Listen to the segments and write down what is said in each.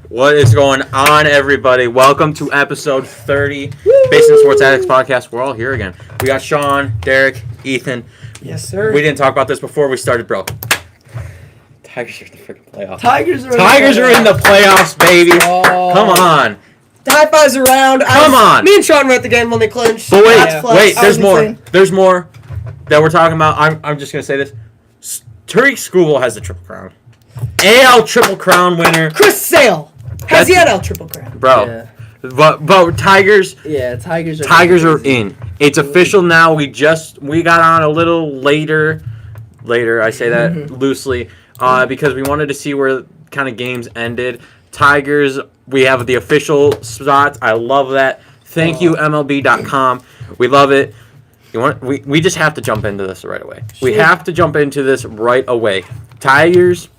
What is going on, everybody? Welcome to episode 30, Based in Sports Addicts podcast. We're all here again. We got Sean, Derek, Ethan. Yes, sir. We didn't talk about this before we started, bro. Tigers are in the freaking playoffs. Tigers are in the playoffs, baby. Oh. Come on. High fives around. Come on. Me and Sean were at the game when they clinched. But wait, That's there's more. insane. There's more that we're talking about. I'm just going to say this. Tariq Skubal has the Triple Crown. AL Triple Crown winner. Chris Sale. Has he had a triple crown? Bro. Yeah. But Tigers... Yeah, Tigers are in. It's official now. We got on a little later. I say that loosely because we wanted to see where kind of games ended. Tigers, we have the official spots. I love that. Thank you, MLB.com. We love it. We just have to jump into this right away. Sure. We have to jump into this right away. Tigers,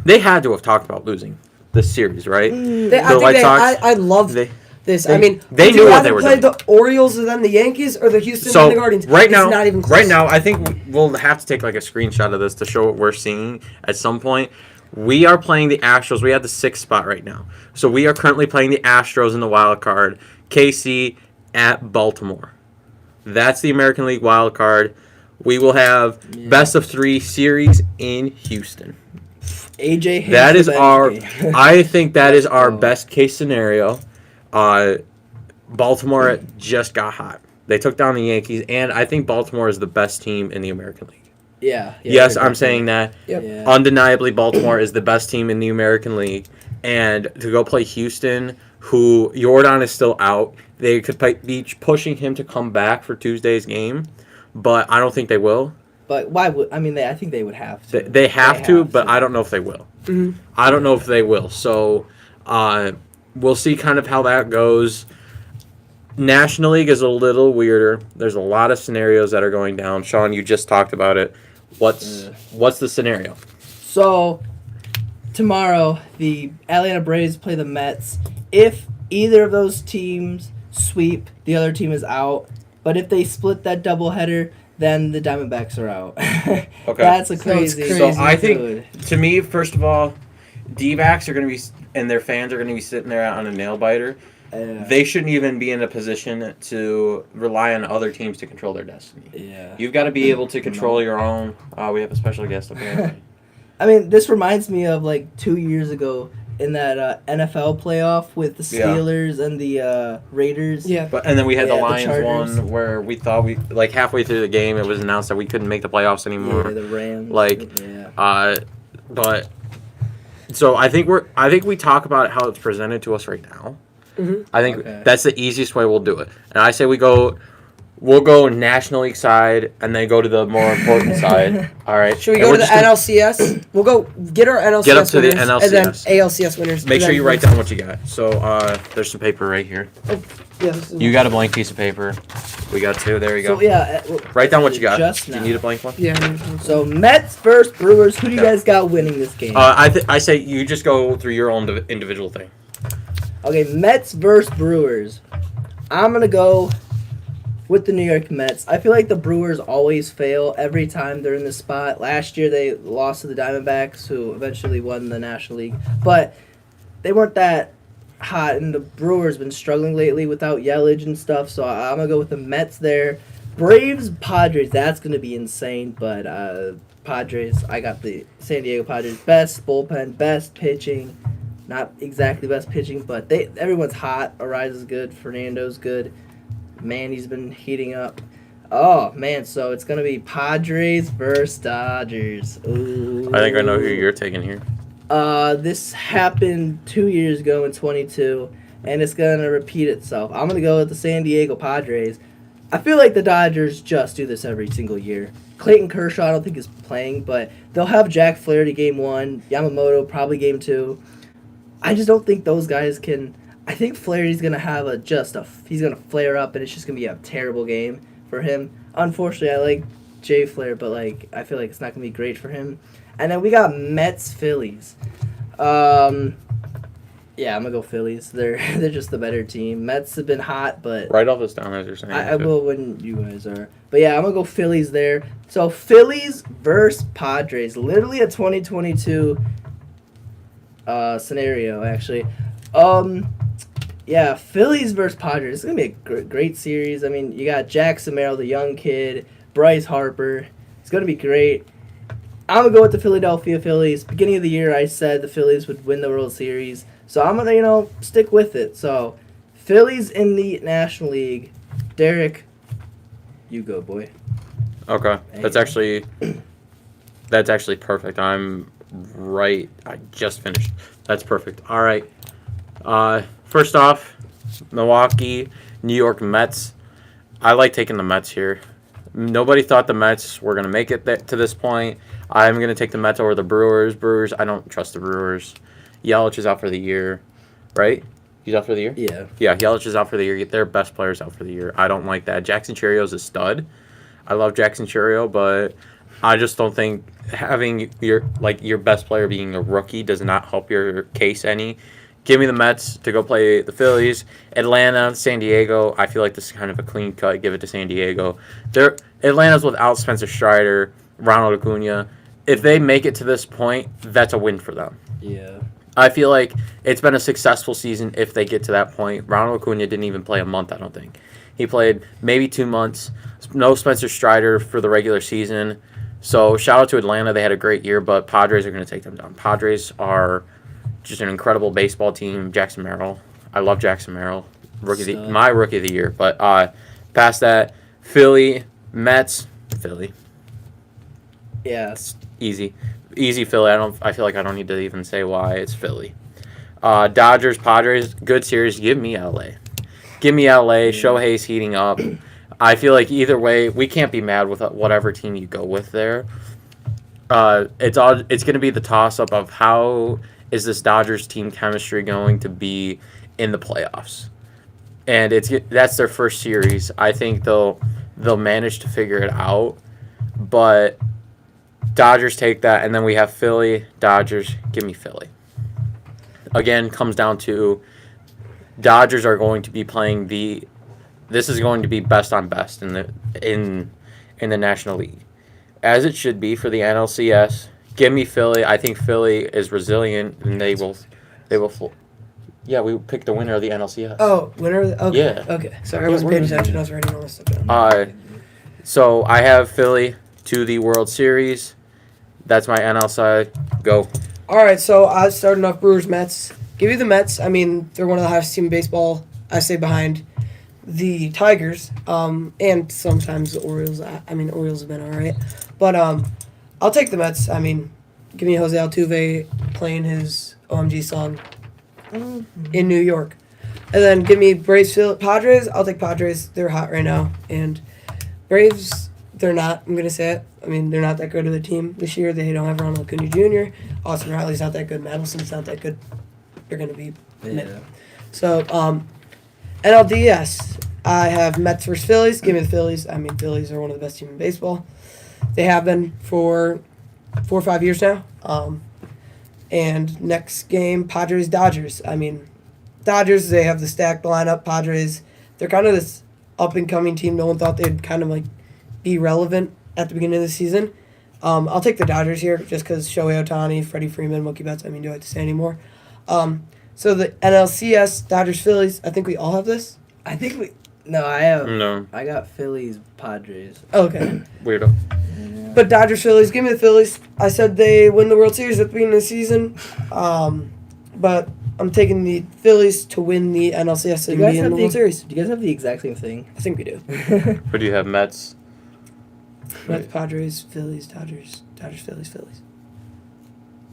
they had to have talked about losing this series, right? I love this. I mean, they would knew you what rather they were play doing. the Orioles and then the Yankees or the Houston So and the Guardians? right It's now, not even close. I think we'll have to take like a screenshot of this to show what we're seeing at some point. We are playing the Astros. We have the 6th spot right now. So we are currently playing the Astros in the wild card. KC at Baltimore. That's the American League wild card. We will have best of 3 series in Houston. AJ hates That is the our. game. I think that is our best case scenario. Baltimore just got hot. They took down the Yankees, and I think Baltimore is the best team in the American League. Yeah. Yes, I'm saying that. Yep. Yeah. Undeniably, Baltimore is the best team in the American League, and to go play Houston, who Jordan is still out, they could be pushing him to come back for Tuesday's game, but I don't think they will. But why would I think they would have to. They have to, but I don't know if they will. Mhm. I don't know if they will. So we'll see kind of how that goes. National League is a little weirder. There's a lot of scenarios that are going down. Sean, you just talked about it. What's the scenario? So tomorrow the Atlanta Braves play the Mets. If either of those teams sweep, the other team is out. But if they split that doubleheader, then the Diamondbacks are out. Okay. That's a crazy. So I think, dude. to me, first of all, D-backs are going to be, and their fans are going to be sitting there on a nail biter. They shouldn't even be in a position to rely on other teams to control their destiny. Yeah. You've got to be able to control your own. We have a special guest up here. I mean, this reminds me of like 2 years ago in that NFL playoff with the Steelers and the Raiders. Yeah. And then we had the the Lions Chargers. one where we thought halfway through the game it was announced that we couldn't make the playoffs anymore. Yeah, the Rams. But so I think we talk about how it's presented to us right now. Mhm. I think that's the easiest way we'll do it. And I say we'll go National League side and then go to the more important side. All right. Should we And go we're to the just gonna NLCS? We'll go get our NLCS Get up to the winners, and then NLCS. ALCS winners. Make and sure then you write down what you got. So there's some paper right here. Yeah, this is You got a blank piece of paper. We got 2. There you go. So yeah, Write down what you got. Just Do you now. need a blank one? Yeah. So Mets versus Brewers. Who do you guys got winning this game? I say you just go through your own individual thing. Okay, Mets versus Brewers. I'm gonna go with the New York Mets. I feel like the Brewers always fail every time they're in this spot. Last year they lost to the Diamondbacks, who eventually won the National League, but they weren't that hot, and the Brewers been struggling lately without Yelich and stuff. So I'm gonna go with the Mets there. Braves Padres. That's gonna be insane, but Padres. I got the San Diego Padres. Best bullpen, best pitching. Not exactly best pitching, but everyone's hot. Ariz is good. Fernando's good. Manny's been heating up. Oh, man, so it's going to be Padres versus Dodgers. Ooh. I think I know who you're taking here. This happened 2 years ago in 22, and it's going to repeat itself. I'm going to go with the San Diego Padres. I feel like the Dodgers just do this every single year. Clayton Kershaw, I don't think is playing, but they'll have Jack Flaherty game 1, Yamamoto probably game 2. I just don't think those guys can. I think Flaherty's gonna have he's gonna flare up, and it's just gonna be a terrible game for him. Unfortunately, I like Jay Flair, but I feel like it's not gonna be great for him. And then we got Mets Phillies. Yeah, I'm gonna go Phillies. They're just the better team. Mets have been hot, but Write all this down as you're saying. I will when you guys are. But yeah, I'm gonna go Phillies there. So Phillies versus Padres. Literally a 2022 scenario actually. Yeah, Phillies versus Padres. It's gonna be a great series. I mean, you got Jackson Merrill, the young kid, Bryce Harper. It's gonna be great. I'm gonna go with the Philadelphia Phillies. Beginning of the year, I said the Phillies would win the World Series, so I'm gonna stick with it. So, Phillies in the National League. Derek, you go, boy. Okay, that's Hey. actually perfect. I'm right. I just finished. That's perfect. All right. First off, Milwaukee, New York Mets. I like taking the Mets here. Nobody thought the Mets were going to make it to this point. I'm going to take the Mets over the Brewers. I don't trust the Brewers. Yelich is out for the year, right? He's out for the year? Yeah. Yeah, Yelich is out for the year. Their best players out for the year. I don't like that. Jackson Chirio's a stud. I love Jackson Chirio, but I just don't think having your best player being a rookie does not help your case any. Give me the Mets to go play the Phillies. Atlanta, San Diego. I feel like this is kind of a clean cut. Give it to San Diego. Atlanta's without Spencer Strider, Ronald Acuna. If they make it to this point, that's a win for them. Yeah. I feel like it's been a successful season if they get to that point. Ronald Acuna didn't even play a month, I don't think. He played maybe 2 months. No Spencer Strider for the regular season. So shout out to Atlanta. They had a great year, but Padres are going to take them down. Padres are just an incredible baseball team. Jackson Merrill. I love Jackson Merrill. My rookie of the year. But past that, Philly, Mets, Philly. Yeah. It's easy. Easy Philly. I feel like I don't need to even say why. It's Philly. Dodgers, Padres, good series. Give me LA. Give me LA. Shohei's heating up. I feel like either way, we can't be mad with whatever team you go with there. It's going to be the toss-up of how is this Dodgers team chemistry going to be in the playoffs. And that's their first series. I think they'll manage to figure it out. But Dodgers take that, and then we have Philly, Dodgers. Give me Philly. Again, comes down to Dodgers are going to be playing this is going to be best on best in the National League, as it should be for the NLCS. Give me Philly. I think Philly is resilient, and they will. Yeah, we picked the winner of the NLCS. Oh, winner? Okay. Yeah. Okay. Sorry, I wasn't paying attention. I was writing all this stuff down. So I have Philly to the World Series. That's my NL side. Go. All right, so I starting off Brewers Mets. Give you the Mets. I mean, they're one of the highest team in baseball. I say behind the Tigers, and sometimes the Orioles. I mean, Orioles have been all right, but I'll take the Mets. I mean, give me Jose Altuve playing his OMG song in New York, and then give me Braves Padres. I'll take Padres. They're hot right now, and Braves. They're not. I'm gonna say it. I mean, they're not that good of a team this year. They don't have Ronald Acuna Jr. Austin Riley's not that good. Madison's not that good. They're gonna be mid. So, NLDS. I have Mets versus Phillies. Give me the Phillies. I mean, Phillies are one of the best teams in baseball. They have been for 4 or 5 years now. And next game, Padres Dodgers. I mean, Dodgers. They have the stacked lineup. Padres. They're kind of this up and coming team. No one thought they'd kind of like be relevant at the beginning of the season. I'll take the Dodgers here just because Shohei Ohtani, Freddie Freeman, Mookie Betts. I mean, do I have to say anymore? So the NLCS, Dodgers, Phillies. I think we all have this. I think we. No, I have. No. I got Phillies, Padres. Okay. Weirdo. Yeah. But Dodgers, Phillies. Give me the Phillies. I said they win the World Series at the beginning of the season. But I'm taking the Phillies to win the NLCS and be in the World Series. Do you guys have the exact same thing? I think we do. Who do you have? Mets. Mets, Padres, Phillies, Dodgers, Phillies, Phillies.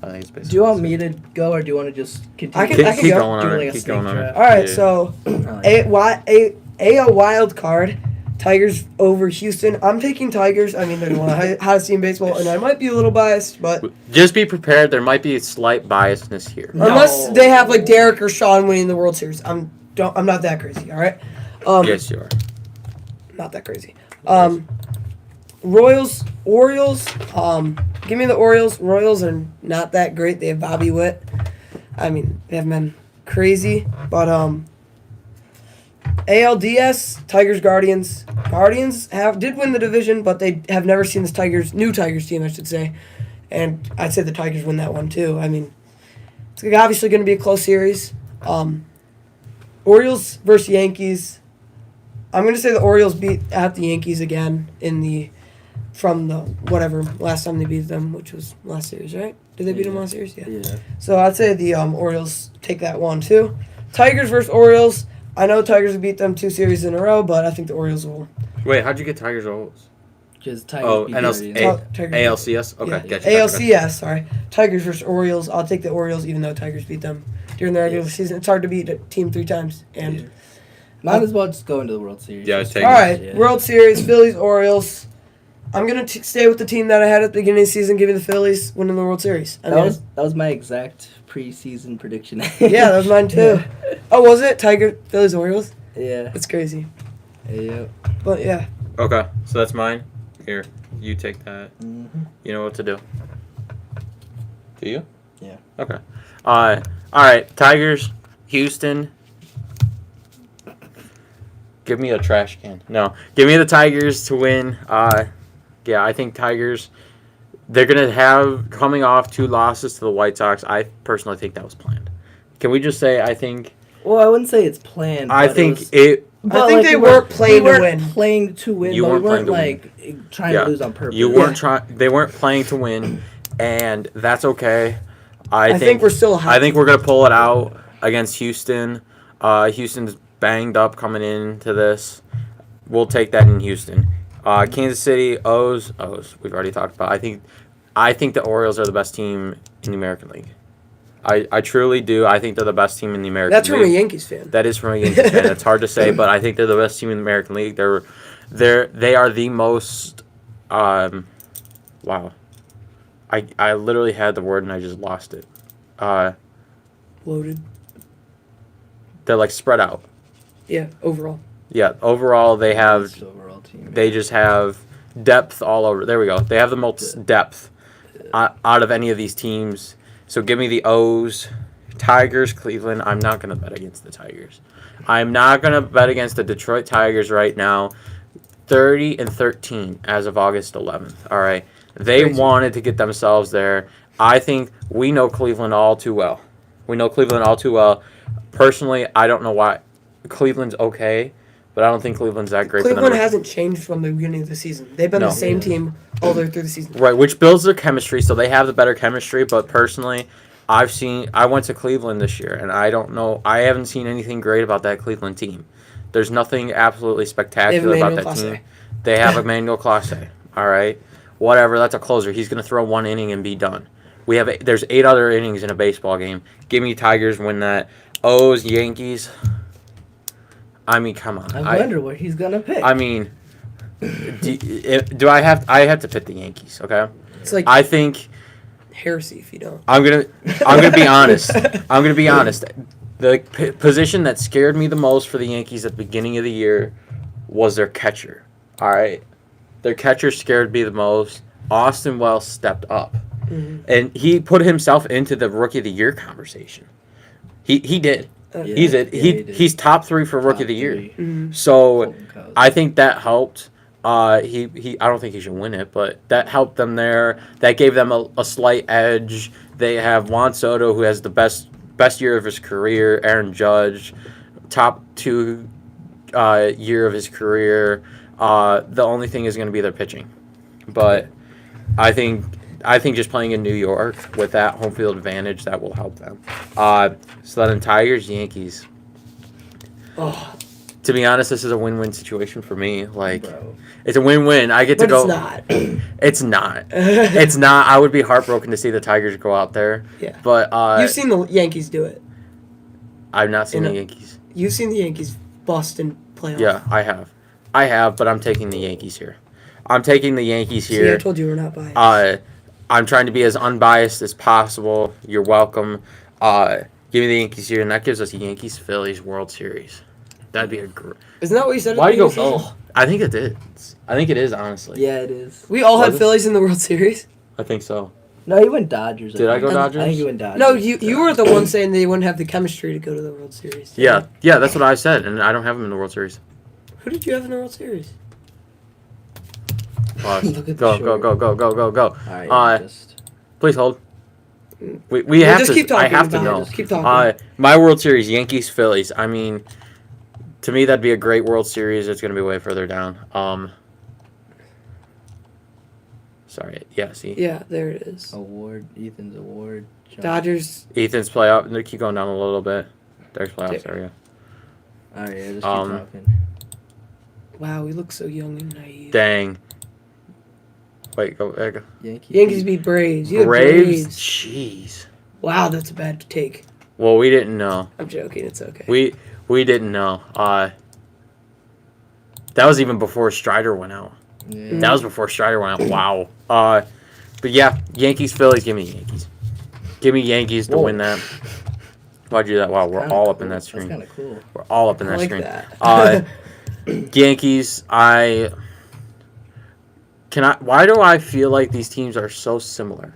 I think it's basically Do you want me to go, or do you want to just continue? I can keep go. going on Do it. like a Keep snake going on it. draft. All right, Yeah. so I like it. a wild card. Tigers over Houston. I'm taking Tigers. I mean, they're one of the hottest team in baseball, and I might be a little biased, but Just be prepared. There might be a slight biasness here. No. unless they have like Derek or Sean winning the World Series, I'm not that crazy. All right. Yes, you are. Not that crazy. Royals, Orioles. Give me the Orioles. Royals are not that great. They have Bobby Witt. I mean, they haven't been crazy, but ALDS, Tigers, Guardians. Guardians did win the division, but they have never seen this new Tigers team, I should say. And I'd say the Tigers win that one too. I mean, It's obviously going to be a close series. Orioles versus Yankees. I'm going to say the Orioles beat out the Yankees again from the whatever last time they beat them, which was last series, right? Did they beat them last series? Yeah. So I'd say the Orioles take that one too. Tigers versus Orioles. I know Tigers have beat them 2 series in a row, but I think the Orioles will. Wait, how'd you get Tigers Orioles? Because Tigers beat ALCS? Okay, Yeah. gotcha. ALCS, sorry. Tigers versus Orioles. I'll take the Orioles even though Tigers beat them during the regular season. It's hard to beat a team 3 times. And might as well just go into the World Series. Yeah, all right, World Series, Phillies, Orioles. I'm going to stay with the team that I had at the beginning of the season, give me the Phillies winning the World Series. That was my exact preseason prediction. Yeah, that was mine too. Oh, was it? Phillies, Orioles? Yeah. That's crazy. Yep. But yeah. Okay, so that's mine. Here, you take that. Mm-hmm. You know what to do. Do you? Yeah. Okay. All right, Tigers, Houston. Give me a trash can. No, give me the Tigers to win. Yeah, I think Tigers, they're going to have, coming off 2 losses to the White Sox, I personally think that was planned. Can we just say, I think... Well, I wouldn't say it's planned. I think they weren't playing to win. Playing to win, You but weren't we weren't playing to like trying to lose on purpose. You weren't trying. They weren't playing to win, and that's okay. I think we're still happy. I think we're going to pull it out against Houston. Houston's banged up coming into this. We'll take that in Houston. Kansas City, O's. We've already talked about. I think the Orioles are the best team in the American League. I truly do. I think they're the best team in the American League. That's from a Yankees fan. That is from a Yankees fan. It's hard to say, but I think they're the best team in the American League. They are the most. Wow. I literally had the word and I just lost it. Loaded. They're like spread out. Yeah, overall. Yeah, overall they have. Overall team. They just have depth all over. There we go. They have the most depth out of any of these teams. So give me the O's. Tigers, Cleveland. I'm not going to bet against the Tigers. I'm not going to bet against the Detroit Tigers right now. 30-13 as of August 11th. All right. They wanted to get themselves there. I think we know Cleveland all too well. Personally, I don't know why. Cleveland's okay, but I don't think Cleveland's that great. Cleveland hasn't changed from the beginning of the season. They've been the same team all the way through the season. Right, which builds their chemistry, so they have the better chemistry. But personally, I went to Cleveland this year, and I don't know. I haven't seen anything great about that Cleveland team. There's nothing absolutely spectacular about that team. They have Emmanuel Clase. All right, whatever. That's a closer. He's going to throw 1 inning and be done. There's 8 other innings in a baseball game. Give me Tigers win that. O's, Yankees. I mean, come on. I wonder what he's gonna pick. I mean, do I have? I have to pick the Yankees. Okay. It's like I think heresy if you don't. I'm gonna be honest. I'm gonna be honest. The position that scared me the most for the Yankees at the beginning of the year was their catcher. All right, their catcher scared me the most. Austin Wells stepped up, and he put himself into the Rookie of the Year conversation. He did. He did. He's top 3 for Rookie of the Year. Mm-hmm. So I think that helped. I don't think he should win it, but that helped them there. That gave them a slight edge. They have Juan Soto, who has the best year of his career. Aaron Judge, top 2 year of his career. The only thing is going to be their pitching, but I think just playing in New York with that home field advantage, that will help them. So then Tigers, Yankees. Oh. To be honest, this is a win-win situation for me. Like, it's a win-win. I get to go. It's not. It's not. I would be heartbroken to see the Tigers go out there. Yeah. But you've seen the Yankees do it. I've not seen the Yankees. You've seen the Yankees bust in playoffs. Yeah, I have, but I'm taking the Yankees here. See, I told you we're not biased. I'm trying to be as unbiased as possible. You're welcome. Give me the Yankees here, and that gives us the Yankees-Phillies World Series. That'd be a great... Isn't that what you said? Why do you go? Oh, I think it is. I think it is, honestly. Yeah, it is. We all had Phillies in the World Series. I think so. No, you went Dodgers. Did I go Dodgers? I think you went Dodgers. No, you were the one saying they wouldn't have the chemistry to go to the World Series. Yeah, that's what I said, and I don't have them in the World Series. Who did you have in the World Series? Go. All right, Please hold. We Well, have just to. keep talking I have to about it. know. Just keep talking. My World Series, Yankees, Phillies. I mean, to me, that'd be a great World Series. It's going to be way further down. Sorry. Yeah. See. Yeah, there it is. Ethan's award. Dodgers. Ethan's playoff. They keep going down a little bit. There's playoffs. There we go. All right, just keep talking. Wow, we look so young and naive. Dang. Wait. Go. Go. Yankees beat Braves. You had Braves. Jeez. Wow, that's a bad take. Well, we didn't know. I'm joking. It's okay. We didn't know. That was even before Strider went out. Yeah. That was before Strider went out. Wow. But yeah, Yankees, Phillies. Give me Yankees. Give me Yankees to win that. Why'd you do that? Wow, we're all up in that screen. That's kind of cool. We're all up in I that like screen. that. Yankees. Why do I feel like these teams are so similar?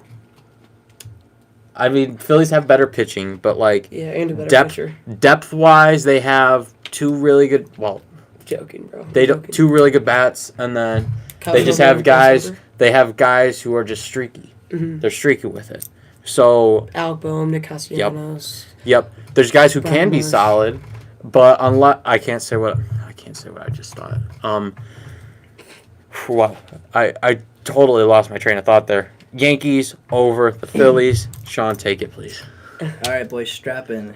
I mean, Phillies have better pitching, but like Yeah, and a better pitcher. depth-wise, they have two really good. Well, Joking, bro. they don't two really good bats, and then they just Cosmo have guys. crossover. They have guys who are just streaky. Mhm. They're streaky with it. So Alec Boehm, Nick Castellanos. yep, there's guys who Brian can be Marsh. solid, but unless I can't say what I just thought. Wow, I totally lost my train of thought there. Yankees over the Phillies. Sean, take it, please. All right, boys, strap in.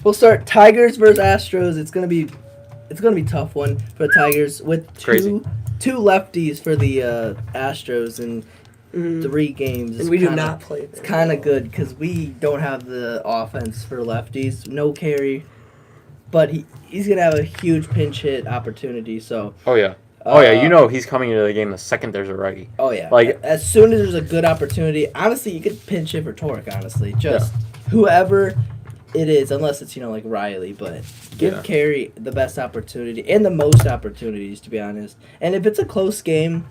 We'll start Tigers versus Astros. It's gonna be a tough one for the Tigers with two lefties for the Astros in 3 games. And we do not play It's kind of good because we don't have the offense for lefties. No carry, but he's gonna have a huge pinch hit opportunity. So. Oh yeah. Oh yeah, you know he's coming into the game the second there's a righty. Oh yeah. Like as soon as there's a good opportunity, honestly, you could pinch hit for Torque. Honestly, just whoever it is, unless it's like Riley, but give Carey the best opportunity and the most opportunities, to be honest. And if it's a close game,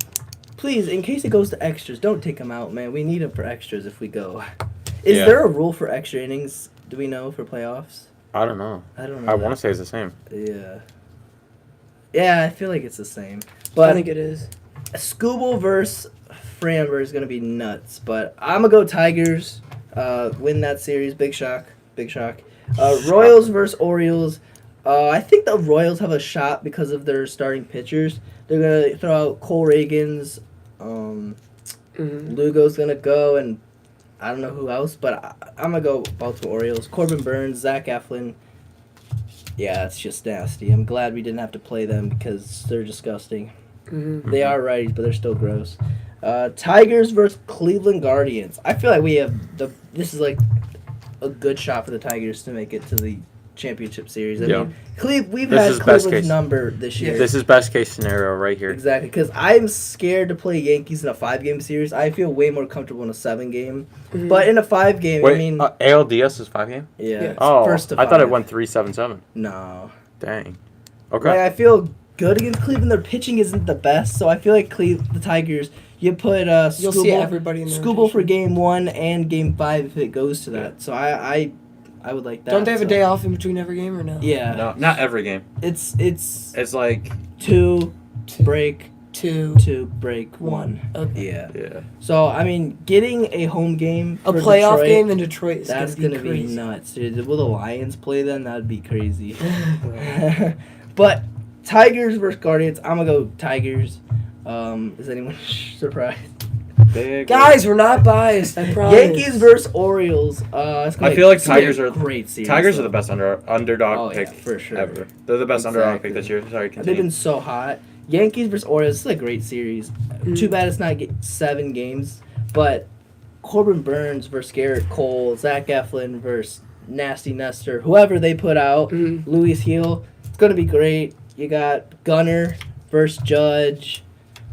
please, in case it goes to extras, don't take him out, man. We need him for extras if we go. Is there a rule for extra innings? Do we know for playoffs? I don't know. I don't know. I want to say it's the same. Yeah. Yeah, I feel like it's the same. But I think it is. Scooble versus Framber is going to be nuts. But I'm going to go Tigers. Win that series. Big shock. Royals versus Orioles. I think the Royals have a shot because of their starting pitchers. They're going to throw out Cole Reagans. Lugo's going to go, and I don't know who else. But I'm going to go Baltimore Orioles. Corbin Burns, Zach Eflin. Yeah, it's just nasty. I'm glad we didn't have to play them because they're disgusting. Mm-hmm. They are righties, but they're still gross. Tigers versus Cleveland Guardians. I feel like we have this is like a good shot for the Tigers to make it to the championship series. I mean, we've had Cleveland's number this year. This is best case scenario right here. Exactly, because I'm scared to play Yankees in a 5-game series. I feel way more comfortable in a 7-game. Mm-hmm. But in a 5-game, Wait, I mean... ALDS is 5-game? Yeah. Oh, first to I thought it 5. went 3-7-7. No. Dang. Okay. Like, I feel good against Cleveland. Their pitching isn't the best, so I feel like the Tigers... You put You'll see everybody in the Scooble for game 1 and game 5 if it goes to that. So I would like that. Don't they have a day off in between every game or no? Yeah. No, not every game. It's like 2 break 2 break 1. Okay. yeah. So I mean, getting a home game, A for playoff Detroit, game in Detroit is that's gonna be be crazy. nuts, dude. Will the Lions play then? That'd be crazy. But Tigers versus Guardians. I'm gonna go Tigers. Is anyone surprised? Guys, we're not biased. I promise. Yankees versus Orioles. I feel like Tigers are great series. Tigers are the best underdog pick for sure ever. They're the best underdog pick this year. Sorry, They've continue. been so hot. Yankees versus Orioles. This is a great series. Too bad it's not 7 games, but Corbin Burns versus Garrett Cole, Zach Eflin versus Nasty Nestor, whoever they put out, Luis Heel. It's gonna be great. You got Gunner versus Judge.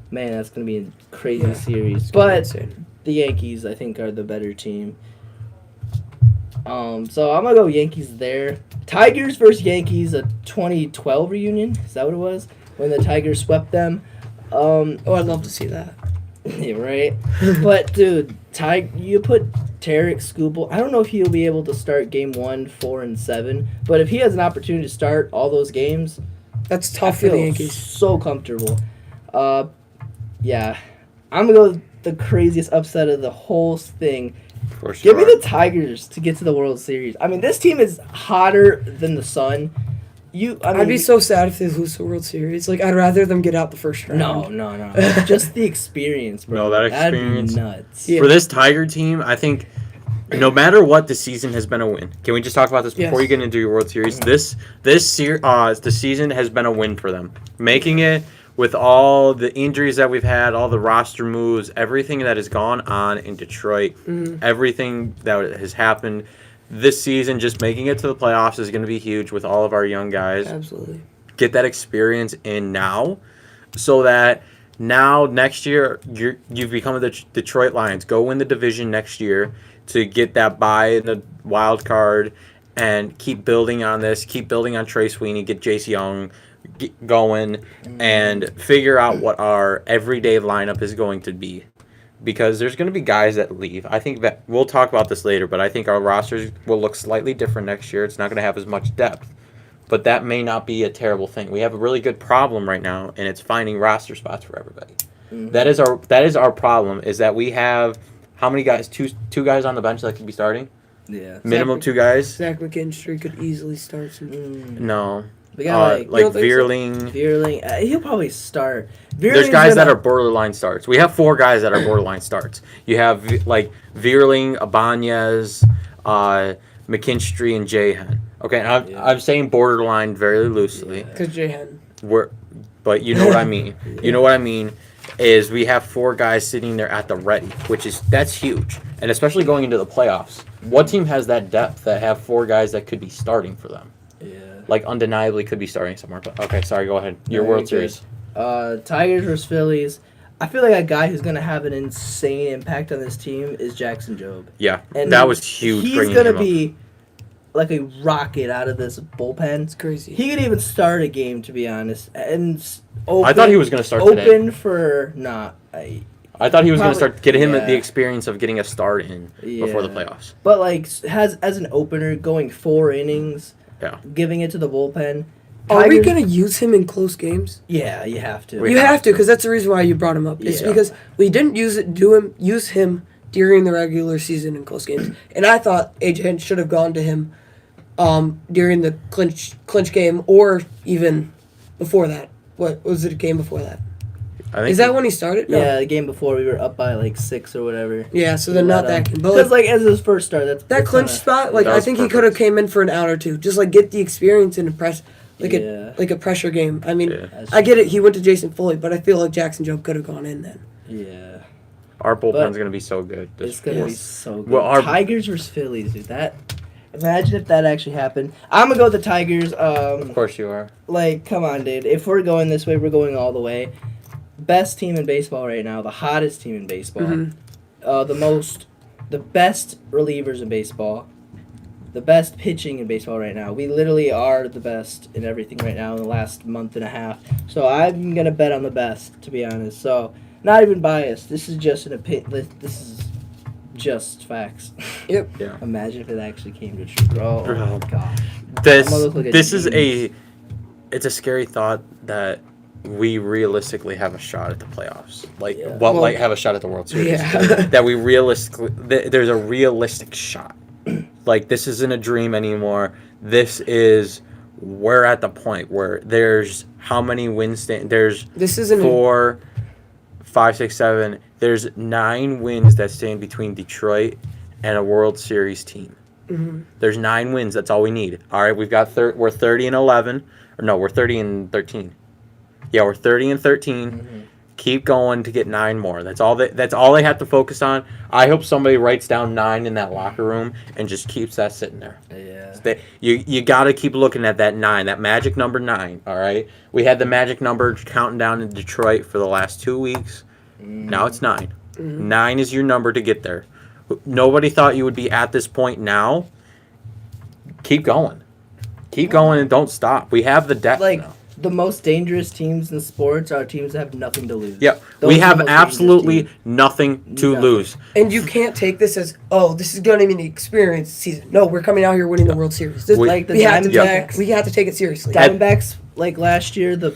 Man, that's going to be a crazy series. But the Yankees, I think, are the better team. So I'm going to go Yankees there. Tigers versus Yankees, a 2012 reunion. Is that what it was? When the Tigers swept them. I'd love to see that. Yeah, right? But, dude, you put Tarek Skubal. I don't know if he'll be able to start game 1, 4, and 7. But if he has an opportunity to start all those games, that's tough for the Yankees. So comfortable. Yeah, I'm going to go the craziest upset of the whole thing. Of course Give you me are. the Tigers to get to the World Series. I mean, this team is hotter than the sun. I'd be so sad if they lose the World Series. Like, I'd rather them get out the first round. No. Just the experience, bro. No, that experience. That'd be nuts. Yeah. For this Tiger team, I think no matter what, the season has been a win. Can we just talk about this before Yes. you get into your World Series? The season has been a win for them. Making it with all the injuries that we've had, all the roster moves, everything that has gone on in Detroit, everything that has happened this season, just making it to the playoffs is going to be huge with all of our young guys. Absolutely. Get that experience in now so that now next year you've become the Detroit Lions. Go win the division next year to get that bye in the wild card and keep building on this, keep building on Trey Sweeney, get Jace Young going, and figure out what our everyday lineup is going to be. Because there's going to be guys that leave. I think that we'll talk about this later, but I think our rosters will look slightly different next year. It's not going to have as much depth, but that may not be a terrible thing. We have a really good problem right now, and it's finding roster spots for everybody. That is our problem. Is that we have how many guys? Two guys on the bench that could be starting. Yeah. Minimum 2 guys. Zach McKinstry could easily start some. No. We got You don't think so? Veerling. Veerling. He'll probably start. There's guys that are borderline starts. We have 4 guys that are borderline starts. You have Veerling, Ibanez, McKinstry, and Jahan. Okay, and I'm saying borderline very loosely. Because Jahan. But you know what I mean. You know what I mean is we have 4 guys sitting there at the ready, that's huge, and especially going into the playoffs. What team has that depth that have 4 guys that could be starting for them? Yeah. Like undeniably could be starting somewhere. But okay, sorry, go ahead. Your World Series. Tigers versus Phillies. I feel like a guy who's gonna have an insane impact on this team is Jackson Jobe. Yeah, And that was huge. He's gonna be like a rocket out of this bullpen. It's crazy. He could even start a game, to be honest. And open, I thought he was gonna start open today. for I thought he was going to Probably- start getting him yeah. the experience of getting a start in before the Yeah. playoffs. but like has as an opener going 4 innings, Yeah. giving it to the bullpen. Are we Tigers- going to use him in close games? Yeah, you have to. We You have have to, because that's the reason why you brought him up. It's Yeah. because we didn't use him during the regular season in close games. And I thought A.J. should have gone to him during the clinch game, or even before that. What was it, a game before that? I think Is that when he started? No. Yeah, the game before we were up by like 6 or whatever. Yeah, so then not that game. But Because like as his first start, that clinch spot, That I was think he perfect. could have came in for an out or two, just like get the experience and impress, Yeah. a pressure game. I mean, Yeah. I get it. He went to Jason Foley, but I feel like Jackson Jobe could have gone in then. Yeah, Our bullpen's But- going to be so good. it's gonna be Yes. so good. Well, our- Tigers versus Phillies, dude. Imagine if that actually happened. I'm gonna go with the Tigers. Of course you are. Like, come on, dude. If we're going this way, we're going all the way. Best team in baseball right now. The hottest team in baseball. Mhm. The best relievers in baseball. The best pitching in baseball right now. We literally are the best in everything right now in the last month and a half. So I'm gonna bet on the best, to be honest. So not even biased. This is just an opinion. This is just facts. Yep. Yeah. Imagine if it actually came to true, bro. Oh Bro. my gosh. This I'm gonna look like a this is genius. it's a scary thought that we realistically have a shot at the playoffs. Like Yeah. well, Well, like have a shot at the World Series. Yeah. That we realistically there's a realistic shot. Like this isn't a dream anymore. This is we're at the point where there's how many wins there's This isn't. 4, 5, 6, 7. There's 9 wins that stand between Detroit and a World Series team. Mhm. There's 9 wins. That's all we need. All right, we've got we're 30 and 11. Or no, we're 30 and 13. Yeah, we're 30 and 13. Mm-hmm. Keep going to get 9 more. That's all they have to focus on. I hope somebody writes down 9 in that locker room and just keeps that sitting there. Yeah. You got to keep looking at that 9, that magic number 9, all right? We had the magic number counting down in Detroit for the last 2 weeks. Now it's 9. 9 is your number to get there. Nobody thought you would be at this point now. Keep going. Keep going and don't stop. We have the depth Like, now. the most dangerous teams in sports are teams that have nothing to lose. Yep. Those We are the have most dangerous absolutely teams. nothing to Nothing. lose. And you can't take this as, oh, this is going to be an experience season. No, we're coming out here winning the World Series. This, Like the we have to Diamondbacks. we have to take it seriously. Diamondbacks, like last year, the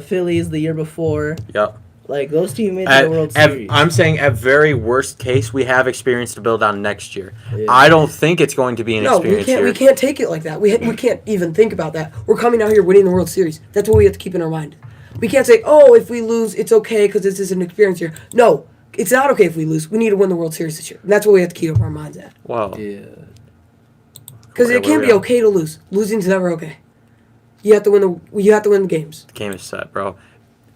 Phillies the year before. Yep. Like those teams made the World Series. I'm saying at very worst case, we have experience to build on next year. Yeah. I don't think it's going to be an No, we experience can't. year. We can't take it like that. We can't even think about that. We're coming out here winning the World Series. That's what we have to keep in our mind. We can't say, "Oh, if we lose, it's okay because this is an experience year." No, it's not okay if we lose. We need to win the World Series this year. And that's what we have to keep our minds at. Well, Yeah. Because it can't be okay to lose. Losing's never okay. You have to win the games. the game is set, bro.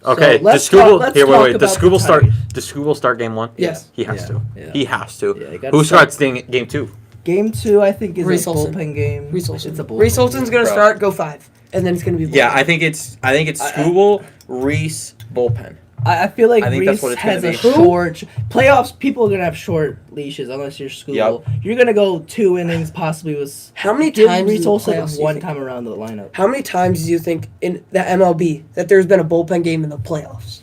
Okay, let's does Scooble talk here? Wait, about does the Scooble start? Tigers. Does Scooble start game 1? Yes. He has to. Yeah. He has to. Yeah, you gotta Who start. starts game 2? Game 2, I think, is Reese a Olson. bullpen game. Reese Olson. It's a bullpen. Reese Olson's game. gonna Bro. start, go 5, and then it's gonna be. Yeah, bullpen. I think it's Scooble, Reese, bullpen. I feel like I think that's Reese what it's has gonna a be. short playoffs. People are gonna have short leashes unless you're school. Yep. You're gonna go 2 innings, possibly with. How many Give times Reese in the Olson playoffs do you one think- time around the lineup. How many times do you think in the MLB that there's been a bullpen game in the playoffs?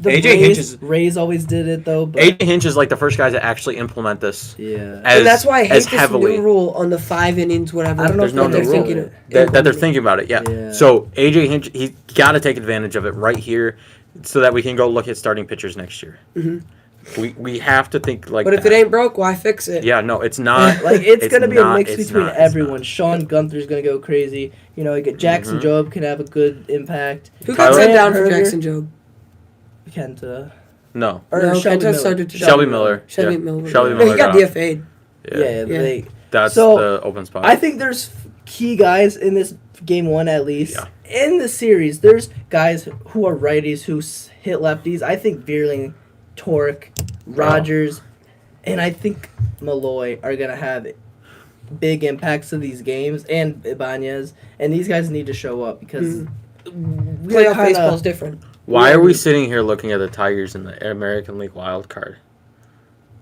The AJ Hinch is- Rays always did it though. But AJ Hinch is like the first guys to actually implement this. yeah. As, And that's why I hate as this heavily. new rule on the 5 innings, whatever. I don't know There's if no they're new they're rule. thinking of That they're implementing. thinking about it, yeah. Yeah. So AJ Hinch, he's got to take advantage of it right here, so that we can go look at starting pitchers next year. We have to think like. But if that. it ain't broke, why fix it? yeah, no, it's not. Like it's gonna be not- a mix it's between not, it's everyone. not. Sean Gunther's gonna go crazy. You know, Jackson Job can have a good impact. Who got Tyler- sent down for Herder. Jackson Job? Kenta. No, Or No, Shelby Kenta Miller. started- Shelby Miller. Shelby yeah. Miller. Shelby No, Miller he got off. DFA'd. Yeah, Yeah. That's So, the open spot. I think there's key guys in this game 1 at least. Yeah. In the series, there's guys who are righties who hit lefties. I think Veerling, Torque, Rogers, and I think Malloy are gonna have big impacts to these games, and Ibanez. And these guys need to show up because Playoff baseball's different. Why are we sitting here looking at the Tigers in the American League wild card?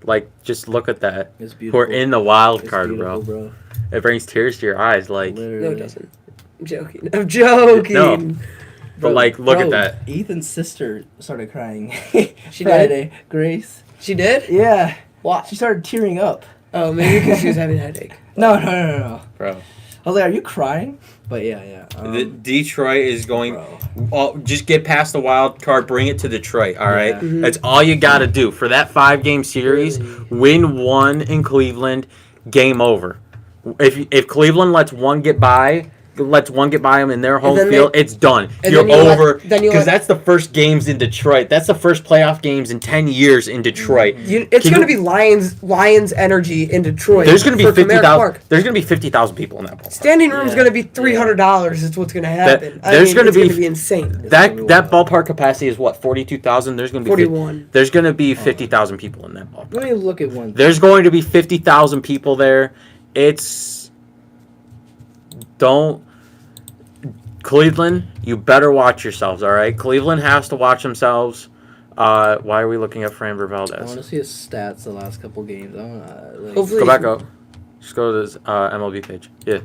Like, just look at that. It's beautiful. We're in the wild It's card, beautiful, bro. It brings tears to your eyes. Like, Literally. No, it doesn't. I'm joking. I'm joking. No. but like, look at Bro, that. Ethan's sister started crying. She Friday. Grace. She did? Yeah. Why? She started tearing up. Oh, maybe because she was having a headache. No. Bro. I was like, are you crying? But yeah. The Detroit is going. Bro. Just get past the wild card, bring it to Detroit. All right, Yeah. Mhm. that's all you got to do for that 5-game series. Win 1 in Cleveland, game over. If Cleveland lets one get by them in their home then field, it's done. and You're then you let- over then you because let- that's the first games in Detroit. That's the first playoff games in 10 years in Detroit. It's Can going to you- be Lions energy in Detroit. There's going to be for Comerica 50,000. Park. There's going to be 50,000 people in that ballpark. Standing room's Yeah. going to be $300. Is what's going to happen. there's gonna it's be- going to be insane. That ballpark capacity is what, 42,000. There's going to be 41. There's going to be 50,000 people in that ballpark. Let me look at one. There's going to be 50,000 people there. Cleveland, you better watch yourselves, all right? Cleveland has to watch themselves. Why are we looking at Framber I want Valdez? to see his stats the last couple games. I want Hopefully- Go back up. Just go to this MLB page. Yeah,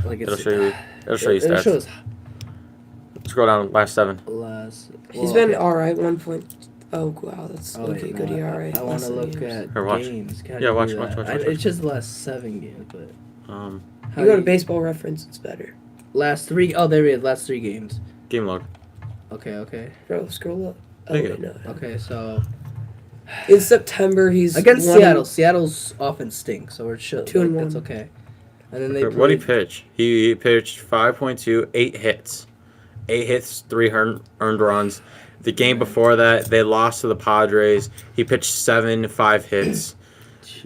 like it'll show you. It'll show you It stats. shows Scroll down last 7. last. He's well, been okay. all right. 1 point. Oh, wow. That's Oh, okay. wait, Good no, ERA. I want less to than look years. at Or watch. games. How do Yeah, you watch, do watch, that? watch. It's just the last 7 games, but how You do go to Baseball Reference. It's better. last 3. Oh, there we have last 3 games. Game log. Okay. Bro, scroll up. Oh, There you wait, no. Okay, so In September, he's against one- Seattle. Seattle's offense stinks, so it should. 2-1. That's okay. And then they What did he played- pitch? He pitched 5.2, 8 hits. 8 hits, 3 earned runs. The game before that, they lost to the Padres. He pitched 7, 5 hits,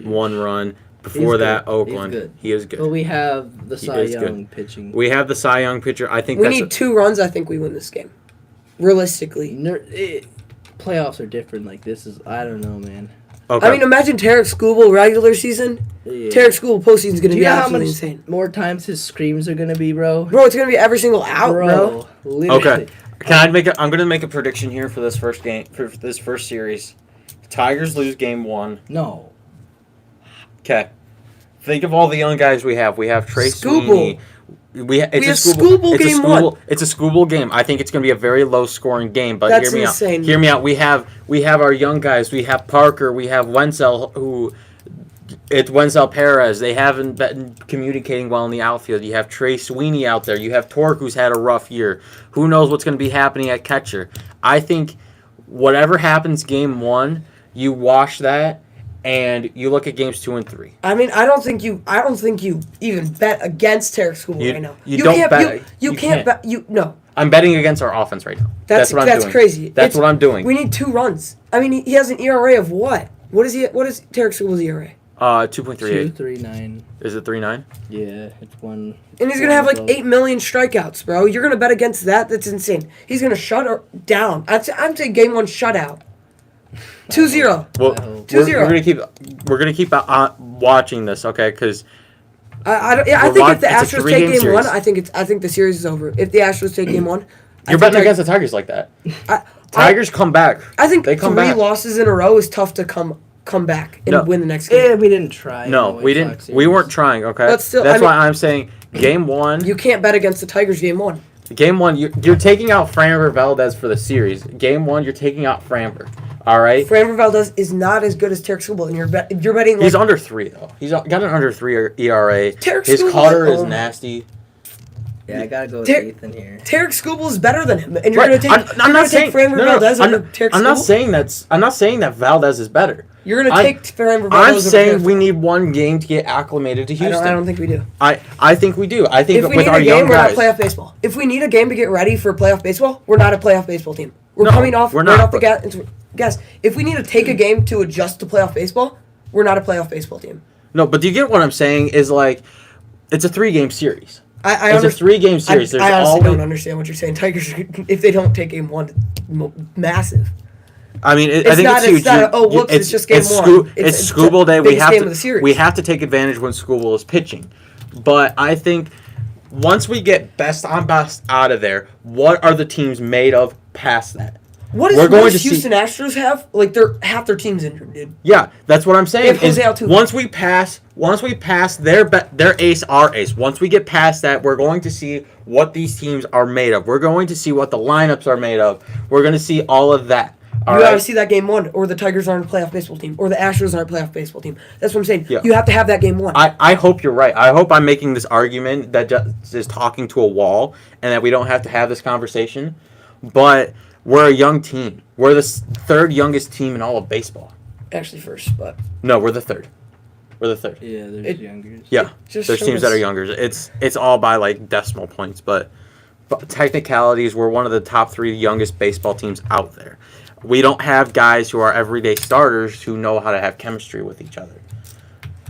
1 run. Before He's that, good. Oakland. He's good. He is good. But we have the He Cy is Young good. pitching. We have the Cy Young pitcher. I think We that's need 2 runs. I think we win this game. Realistically. Playoffs are different. Like this is, I don't know, man. okay. I mean, imagine Tarek Skubal regular season. Yeah. Tarek Skubal postseason is going Do to you be know how absolutely much insane. more times his screams are gonna be, bro? Bro, it's going to be every single out, bro. Literally. Okay. I'm going to make a prediction here for this first game, for this first series. Tigers lose game 1. No. Okay. Think of all the young guys we have. We have Trey Skubal. Sweeney. It's We a have Skubal Skubal it's game a Skubal, 1. It's a Skubal game. I think it's going to be a very low scoring game. But That's hear me insane. out. Hear me out. We have our young guys. We have Parker. We have Wenzel, who it's Wenzel Perez. They haven't been communicating well in the outfield. You have Trey Sweeney out there. You have Torque, who's had a rough year. Who knows what's going to be happening at catcher? I think whatever happens game 1, you wash that, and you look at games 2 and 3. I mean, I don't think you even bet against Tarek School right now. You don't can't, bet. You can't bet. No. I'm betting against our offense right now. That's what I'm doing. crazy. That's what I'm doing. We need 2 runs. I mean, he has an ERA of what? What is Tarek School's ERA? 2.38. 2.39. Is it 3.9? Yeah, it's one. And he's gonna have like 8 million strikeouts, bro. You're gonna bet against that? That's insane. He's gonna shut her down. I'm saying game 1 shutout. 2-0. Well, 2-0. we're gonna keep watching this, okay? Because I think if the it's a Astros take three-game game 1, series. I think the series is over. If the Astros take game 1, you're betting against the Tigers like that. Tigers come back. I think they come 3 back. losses in a row is tough to come back and win the next game. Yeah, we didn't try. No, we didn't. We weren't trying. Okay, But still, that's why I'm saying game 1. You can't bet against the Tigers game 1. Game 1, you're taking out Framber Valdez for the series. Game 1, you're taking out Framber. All right. Framber Valdez is not as good as Tarek Skubal, and you're betting. Like, he's under 3 though. He's got an under 3 ERA. His Skubal, cutter is nasty. Yeah, I gotta go with Ethan here. Tarek Skubal is better than him, and you're Right. gonna take. I'm not saying Framber Valdez over Tarek Skubal. I'm not saying that Valdez is better. You're gonna take Framber Valdez. I'm saying we need 1 game to get acclimated to Houston. I don't think we do. I think we do. I think If we with need our a young game, we're not guys. playoff baseball. If we need a game to get ready for playoff baseball, we're not a playoff baseball team. We're coming off we're right not, off the gas. If we need to take a game to adjust to playoff baseball, we're not a playoff baseball team. No, but do you get what I'm saying? Is like, it's a 3-game series. I It's a 3-game series. I honestly don't understand what you're saying. Tigers, if they don't take game 1, massive. I mean, I think not- it's huge. it's not it's just game 1. It's Scooble Day. Biggest game of the series. We have to take advantage when Scooble is pitching. But I think once we get best on best out of there, what are the teams made of past that? What does Houston Astros have? Like, half their team's injured, dude. Yeah, that's what I'm saying. They have Jose Altuve. Once we pass their ace, our ace. Once we get past that, we're going to see what these teams are made of. We're going to see what the lineups are made of. We're going to see all of that. You gotta see that game 1, or the Tigers aren't a playoff baseball team, or the Astros aren't a playoff baseball team. That's what I'm saying. Yeah. You have to have that game 1. I hope you're right. I hope I'm making this argument that just is talking to a wall and that we don't have to have this conversation. But we're a young team. We're the 3rd youngest team in all of baseball. Actually, first, but No, we're the 3rd. We're the 3rd. Yeah, there's younger. Yeah, just there's teams that are younger. It's all by like decimal points, but technicalities, we're one of the top 3 youngest baseball teams out there. We don't have guys who are everyday starters who know how to have chemistry with each other.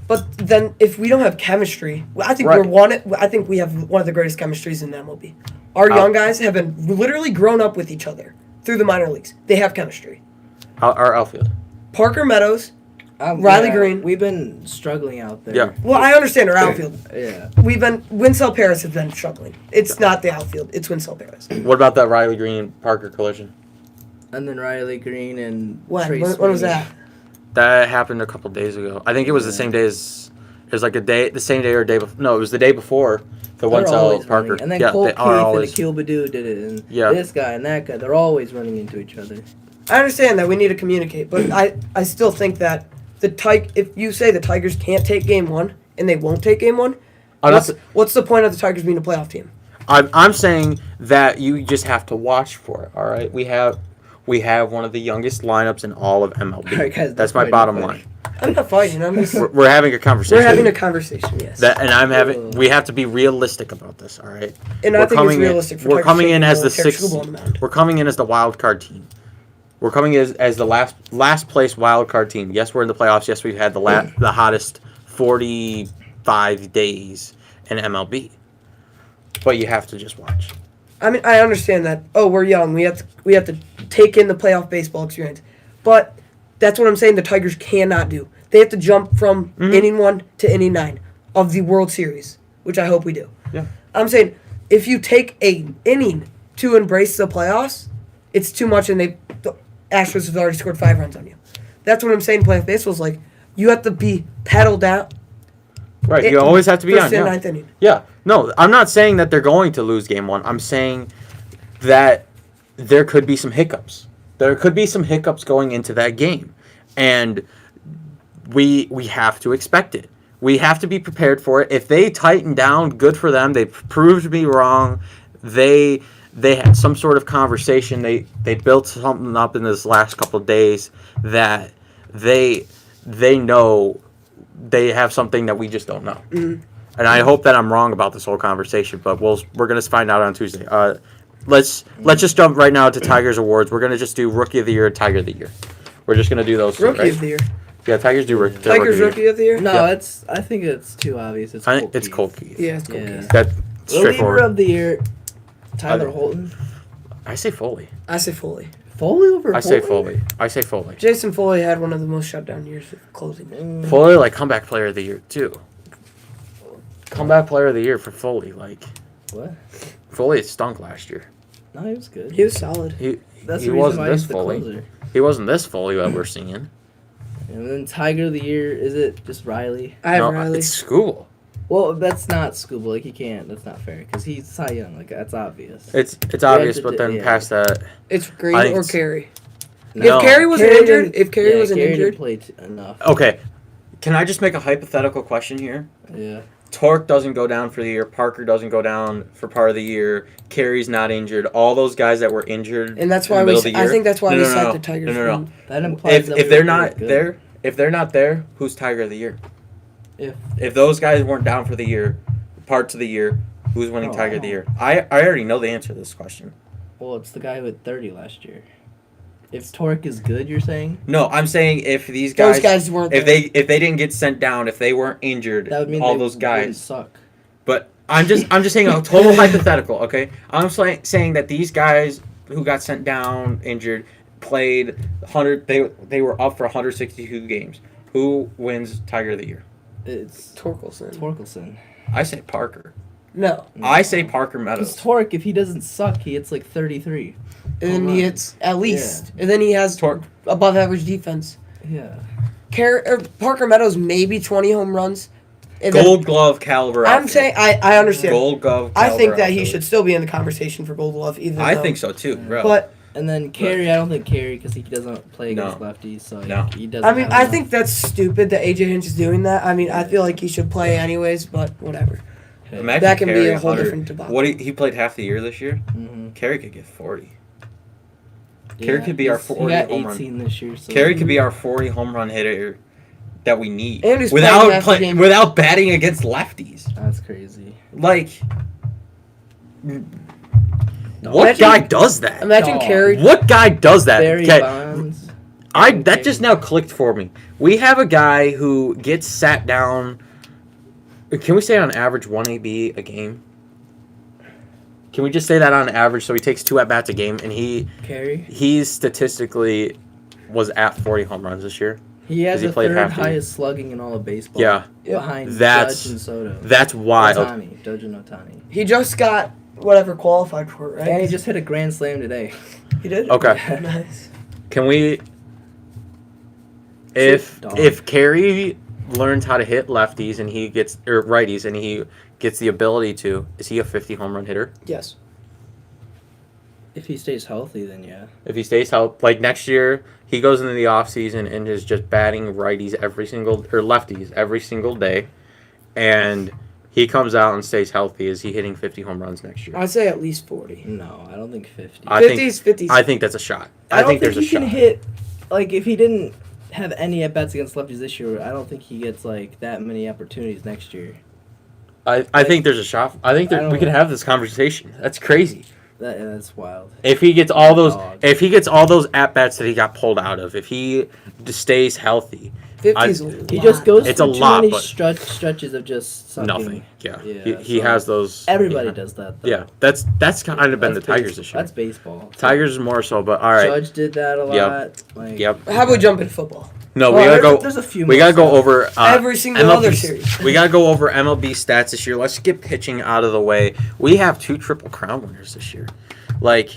But then, if we don't have chemistry, I think I think we have one of the greatest chemistries in the MLB. Our young guys have been literally grown up with each other through the minor leagues. They have chemistry. Our outfield. Parker Meadows, Riley Green. We've been struggling out there. Yeah. Well, I understand our outfield. Yeah. Winsell Perez has been struggling. It's not the outfield. It's Winsell Perez. What about that Riley Green Parker collision? And then Riley Green and When was that? That happened a couple days ago. I think it was the same day as. It was like the same day or day before. No, it was the day before the Winsell Parker. Running. And then Cole Keith and Akil Baddoo did it. And this guy and that guy, they're always running into each other. I understand that we need to communicate, but I still think that if you say the Tigers can't take game 1 and they won't take game 1, what's the point of the Tigers being a playoff team? I'm saying that you just have to watch for it. All right, we have one of the youngest lineups in all of MLB. All right, guys, that's my bottom line. I'm not fighting. I'm just. We're having a conversation. We're having a conversation. Yes. We have to be realistic about this. All right. And I think it's realistic. We're coming in as the 6th. We're coming in as the wild card team. We're coming in as the last place wild card team. Yes, we're in the playoffs. Yes, we've had the hottest 45 days in MLB. But you have to just watch. I mean, I understand that. Oh, we're young. We have to take in the playoff baseball experience, but that's what I'm saying. The Tigers cannot do. They have to jump from inning 1 to inning 9 of the World Series, which I hope we do. Yeah. I'm saying if you take an inning to embrace the playoffs, it's too much, and the Astros have already scored 5 runs on you. That's what I'm saying. Playoff baseball is like you have to be paddled down. Right, you always have to be on. First and 9th inning. Yeah, no, I'm not saying that they're going to lose game 1. I'm saying that there could be some hiccups. There could be some hiccups going into that game, and we have to expect it. We have to be prepared for it. If they tighten down, good for them. They proved me wrong. They they had some sort of conversation. They built something up in this last couple of days that they know they have something that we just don't know. Mhm. And I hope that I'm wrong about this whole conversation, but we're gonna find out on Tuesday. Let's just jump right now to Tigers awards. We're gonna just do Rookie of the Year, Tiger of the Year. We're just gonna do those two, Rookie right? of the year. Yeah, Tigers do Rookie. Tigers Rookie of the year. No, Yeah. I think it's too obvious. It's I Colt think it's Keith. Colt Keith. Yeah, it's cool. Yeah. That's Reliever straightforward. of the year, Tyler I- Holton. I say Foley. I say Foley. Foley over I say Holton? Foley. I say Foley. Jason Foley had one of the most shutdown years of closing. Foley, like, comeback player of the year, too. Comeback player of the year for Foley. Like, What? Foley stunk last year. No, he was good. He was solid. That's he the reason wasn't why this he's the Foley. closer. He wasn't this Foley that we're seeing. And then Tiger of the year, is it just Riley? I have No, Riley. it's School. Well, that's not Scuba. Like, he can't. That's not fair. Because he's Cy Young. Like, that's obvious. It's obvious, to but do- then yeah. past that, It's Green I think or it's- Carey. No. If Carey was Carey injured, didn't- if Carey wasn't Carey injured, didn't play enough. Okay, can I just make a hypothetical question here? Yeah. Torque doesn't go down for the year. Parker doesn't go down for part of the year. Carey's not injured. All those guys that were injured, and that's in why the we. middle of the I year- think that's why No, we no, cite no, the Tigers. no, no, no. win. That implies that If we they're were not good. there, if they're not there, who's Tiger of the year? If- If those guys weren't down for the year, parts of the year, who's winning Oh, Tiger of the wow. year? I already know the answer to this question. Well, it's the guy with 30 last year. If Torque is good, you're saying? No, I'm saying if these Those guys, guys weren't. if there. they didn't get sent down, if they weren't injured, That would mean all they those wouldn't guys. suck. But I'm just saying a total hypothetical, okay? I'm saying that these guys who got sent down, injured, played 100. They were up for 162 games. Who wins Tiger of the Year? It's Torkelson. Torkelson. I say Parker. No, I say Parker Because Meadows. Torque, if he doesn't suck, he hits like 33. and then Home he runs. hits at least, and then he has Torque. above average defense. Yeah. Parker Meadows maybe 20 home runs. And then- Gold Glove caliber. I'm outfield. saying I understand. Gold Glove. I think caliber that he outfield. should still be in the conversation for Gold Glove. Even I though, think so too, bro. But And then Carey, I don't think Carey, because he doesn't play against No. lefties, so No. he doesn't. I mean, have I enough. think that's stupid that AJ Hinch is doing that. I mean, I feel like he should play anyways, but whatever. Imagine that can be Carey a whole 100 different debacle. What he played half the year this year. Mhm. Carey could get 40. Carey could be our He 40 got home run. 18 this year. So Carey could be our 40 home run hitter that we need And he's playing half the without game. without batting against lefties. That's crazy. Like, what Imagine- guy does that? Imagine Dog. Carey. What guy does that? Barry Okay, Bonds. that just now clicked for me. We have a guy who gets sat down. Can we say on average 1 AB a game? Can we just say that on average? So he takes 2 at bats a game, and Carey. he's statistically was at 40 home runs this year. He has he the played third half the year. highest slugging in all of baseball. Yeah, Behind That's- Judge and Soto. that's wild. Judge and Otani. He just got whatever qualified for it, right? And he just hit a grand slam today. he did. Okay. Nice. Can we? If Dog. if Carey learns how to hit lefties and he gets or righties and he gets the ability to, is he a 50 home run hitter? Yes. If he stays healthy, then yeah. If he stays healthy, like next year, he goes into the offseason and is just batting righties or lefties every single day, and he comes out and stays healthy. Is he hitting 50 home runs next year? I'd say at least 40. No, I don't think 50. I think 50s, 50s. I think that's a shot. I don't think there's a he shot. can hit. Like, if he didn't have any at bats against lefties this year, I don't think he gets like that many opportunities next year. I think there's a shot. I think I we don't- can have this conversation. That's crazy. That's wild. If he gets all those, Dog. at bats that he got pulled out of, if he just stays healthy, 50s. He just goes It's through a too lot, many but- stretches of just sucking. nothing. Yeah, Yeah, he so has those. Everybody yeah. does that. Though. Yeah, that's kind of been the That's Tigers baseball. this year. That's baseball. Tigers more so, but all right. Judge did that a lot. Yep. Like, Yep. How about we jump into football? No, Well, we gotta go. There's a few. We more gotta go stuff. over Every single other series. We gotta go over MLB stats this year. Let's get pitching out of the way. We have 2 Triple Crown winners this year. Like,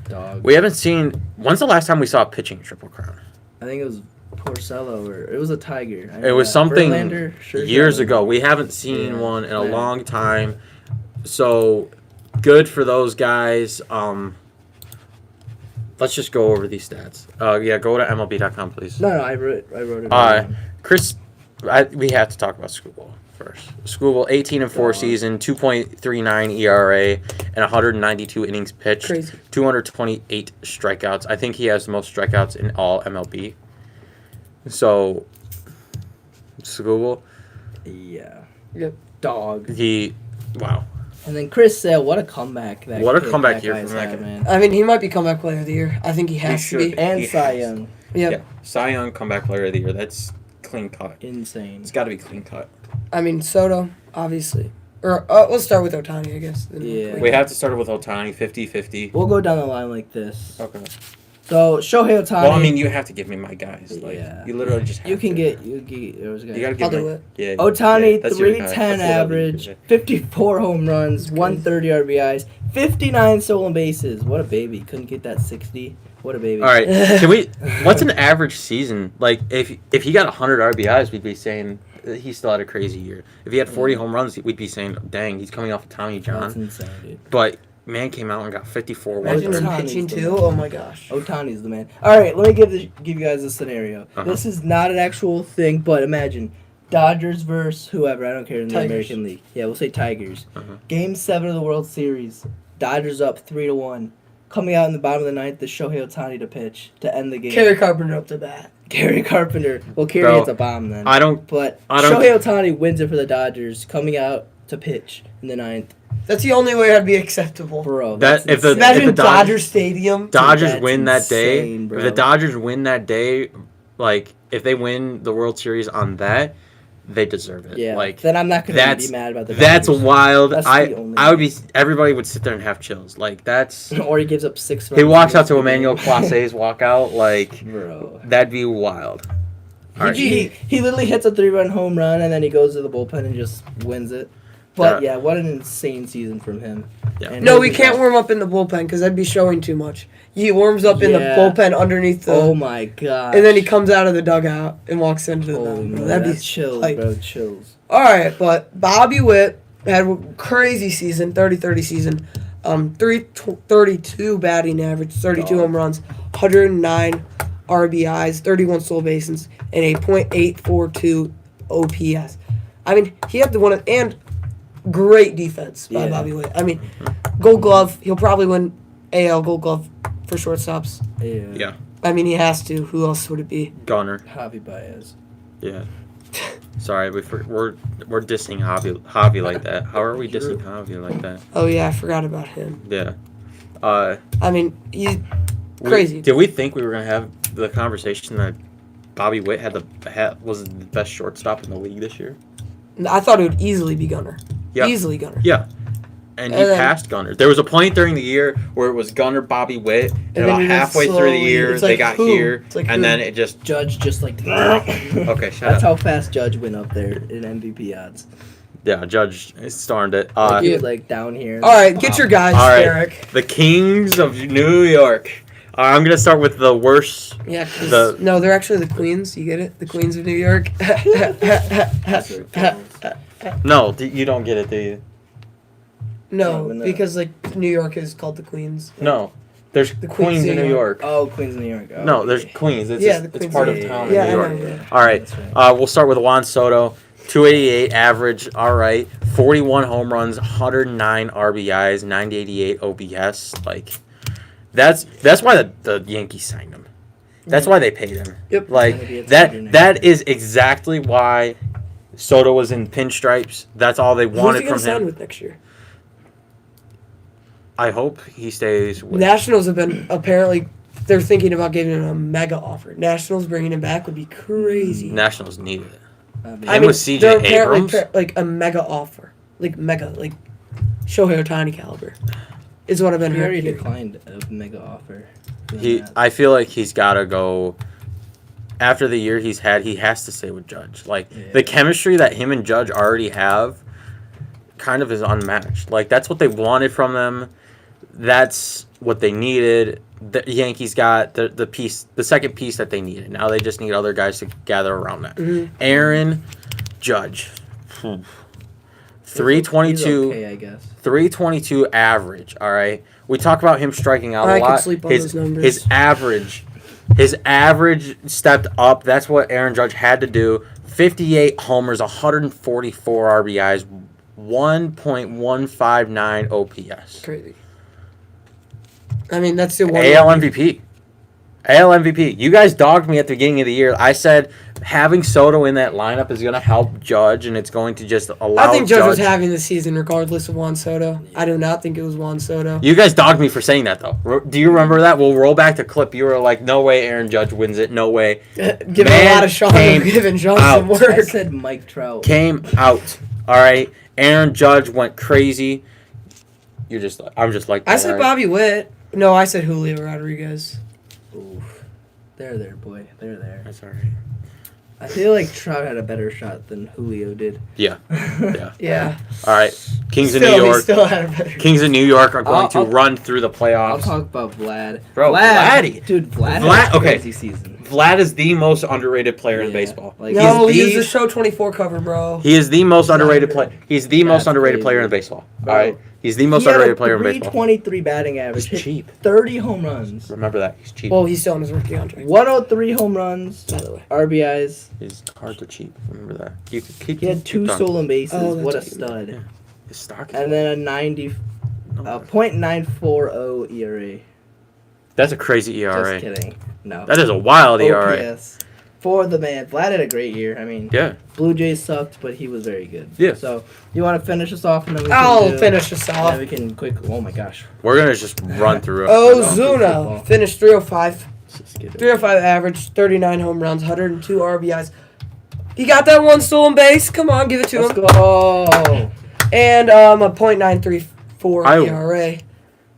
Dog. we haven't seen. When's the last time we saw a pitching Triple Crown? I think it was Porcello or it was a Tiger. I know It was that. something Verlander, Scherzer. years ago. We haven't seen Yeah. one in a Yeah. long time. So good for those guys. Let's just go over these stats. Yeah, go to MLB.com, please. No, I wrote it. down. Chris, we have to talk about Scooble first. Scooble, 18-4 Go on. season, 2.39 ERA, and 192 innings pitched. Crazy. 228 strikeouts. I think he has the most strikeouts in all MLB. So, Google. Yeah. Yep. Dog. Wow. And then Chris Sale, what a comeback! What a comeback year guy's from that had, guy. man. I mean, he might be comeback player of the year. I think he has to be. And He Cy has. Young, Yep. Yeah. Cy Young comeback player of the year. That's clean cut. insane. It's got to be clean cut. I mean, Soto, obviously. Or let's start with Ohtani, I guess. Then Yeah. We have to start with Ohtani, 50-50. We'll go down the line like this. Okay. So Shohei Ohtani. Well, I mean, you have to give me my guys. Like, Yeah. you literally just have you can to. get You gotta I'll give do me. it. Yeah. Ohtani, yeah, that's your guy. 310 That's what I'll do. average, 54 home runs, 130 RBIs, 59 stolen bases. What a baby! Couldn't get that 60. What a baby! All right. Can we? What's an average season? Like, if he got 100 RBIs, we'd be saying he still had a crazy year. If he had 40 home runs, we'd be saying, dang, he's coming off of Tommy That's John. insane, dude. But man came out and got 54. Imagine him 130. Ohtani's pitching the too. man. Oh my gosh. Otani's the man. All right, let me give you guys a scenario. Uh-huh. This is not an actual thing, but imagine Dodgers versus whoever. I don't care in the Tigers. American League. Yeah, we'll say Tigers. Uh-huh. Game 7 of the World Series. Dodgers up 3-1. Coming out in the bottom of the ninth, the Shohei Ohtani to pitch to end the game. Kerry Carpenter up to bat. Gary Carpenter. Well, Kerry Bro, hits a bomb then. I don't. But I don't- Shohei Ohtani wins it for the Dodgers, coming out to pitch in the ninth. That's the only way that'd be acceptable. Bro, That- that's if the- insane. Imagine the Dodgers- Dodger Stadium. Dodgers that's win that day. insane, bro. If the Dodgers win that day, like if they win the World Series on that, they deserve it. Yeah, Like then I'm not going to that's be mad about the that's Dodgers. wild. That's I the only I would be. Everybody would sit there and have chills. Like that's. Or he gives up 6 runs. He walks out to in Emmanuel this game. Clase's walkout. Like Bro. that'd be wild. All right. He literally hits a 3-run home run and then he goes to the bullpen and just wins it. But yeah, what an insane season from him. Yeah. And No, he'll we be can't back. warm up in the bullpen because that'd be showing too much. He warms up in the Yeah. bullpen underneath the, Oh my god. and then he comes out of the dugout and walks into the Holy mound. moly, That'd be that's chills, hype. bro. Chills. All right, but Bobby Witt had a crazy season, 30-30 season, 332 batting average, 32 Dog. home runs, 109 RBIs, 31 stolen bases, and a .842 OPS. I mean, he had the one and great defense by Yeah. Bobby Witt. I mean, Gold Glove. He'll probably win AL Gold Glove for shortstops. Yeah. I mean, he has to. Who else would it be? Gunner. Javi Baez. Yeah. Sorry, we're dissing Javi like that. How are we dissing Javi like that? Oh yeah, I forgot about him. Yeah. I mean, he's crazy. Did we think we were gonna have the conversation that Bobby Witt was the best shortstop in the league this year? I thought it would easily be Gunner. Yeah. Easily Gunner. Yeah. And he And then- passed Gunner. There was a point during the year where it was Gunner, Bobby Witt, and then about it got halfway through the slowly- year it's they like got who? here, It's like and who? then it just Judge just like. okay. Shut That's up. how fast Judge went up there in MVP odds. Yeah, Judge stormed it. Like, he yeah. was like down here. All right, get your guys, All right. Derek. The Kings of New York. I'm gonna start with the worst. Yeah, 'cause- The- no, they're actually the Queens. You get it? The Queens of New York. No, you don't get it, do you? No, No. because like New York is called the Queens. No, there's The Queens in New York. Oh, Queens, New York. Oh, No, there's okay. Queens. It's Yeah, just, the it's Queens part of of New town York. in Yeah, New I York. know, yeah. All right, That's right. we'll start with Juan Soto. 288 average. All right, 41 home runs, 109 RBIs, 988 OPS. Like, that's why the Yankees signed him. That's why they paid him. Yep. Like Gonna be a Tiger next that is exactly why Soto was in pinstripes. That's all they Who's he wanted gonna from sign him. with next year? I hope he stays with. Nationals have been apparently they're thinking about giving him a mega offer. Nationals bringing him back would be crazy. Nationals need it. I Him with CJ they're apparently Abrams? like a mega offer, like Shohei Ohtani caliber, is what I've been He already hearing. declined a mega offer. I feel like he's got to go. After the year he's had, he has to stay with Judge. Like Yeah. the chemistry that him and Judge already have, kind of is unmatched. Like that's what they wanted from them. That's what they needed. The Yankees got the second piece that they needed. Now they just need other guys to gather around that. Mm-hmm. Aaron Judge, He's 322. okay, I guess. 322 average. All right, we talk about him striking out I a could lot. sleep on his those numbers. his average stepped up. That's what Aaron Judge had to do. 58 homers, 144 RBIs, 1.159 OPS. Crazy. I mean, that's the one. AL MVP. AL MVP. You guys dogged me at the beginning of the year. I said having Soto in that lineup is going to help Judge, and it's going to just allow I think Judge was having the season regardless of Juan Soto. I do not think it was Juan Soto. You guys dogged me for saying that, though. Do you remember that? We'll roll back the clip. You were like, no way Aaron Judge wins it. No way. Giving a lot of shots. Giving Judge some work. I said Mike Trout. Came out. All right. Aaron Judge went crazy. I'm just like that, I said right? Bobby Witt. No, I said Julio Rodriguez. Oof. They're there, boy. They're there. That's all right. I feel like Trout had a better shot than Julio did. Yeah. Yeah. Yeah. All right. Kings of Still, New he York. still had a better. Kings of New York are going to I'll- run through the playoffs. I'll talk about Vlad. Bro, Vladdy. Dude, Vlad Vlad- had a okay. crazy season. Vlad is the most underrated player in Yeah, baseball. like- No, he's he's the, the show 24 cover, bro. he is the most not underrated underrated. player. He's the most That's underrated crazy. player in baseball. Bro. All right. He's the most He had underrated a player in baseball. 323 batting average. He's hit cheap. 30 home runs. Remember that. He's cheap. Well, he's still on his rookie contract. 103 home runs. By the way. RBIs. His cards are cheap. Remember that. You could keep. He had keep 2 done. stolen bases. Oh, that's What a what you stud. Yeah. His stock is And then a 90, no. .940 ERA. That's a crazy ERA. Just kidding. No. That is a wild ERA. OPS. For the man. Vlad had a great year. I mean, Yeah. Blue Jays sucked, but he was very good. Yeah. So, you want to finish us off? And then we I'll can finish us Then off. we can quick. Oh my gosh. We're gonna just run through it. Ozuna finished 305. Let's just get it. 305 average, 39 home runs, 102 RBIs. He got that one stolen base. Come on, give it to Let's him. go. And a .934 I- ERA.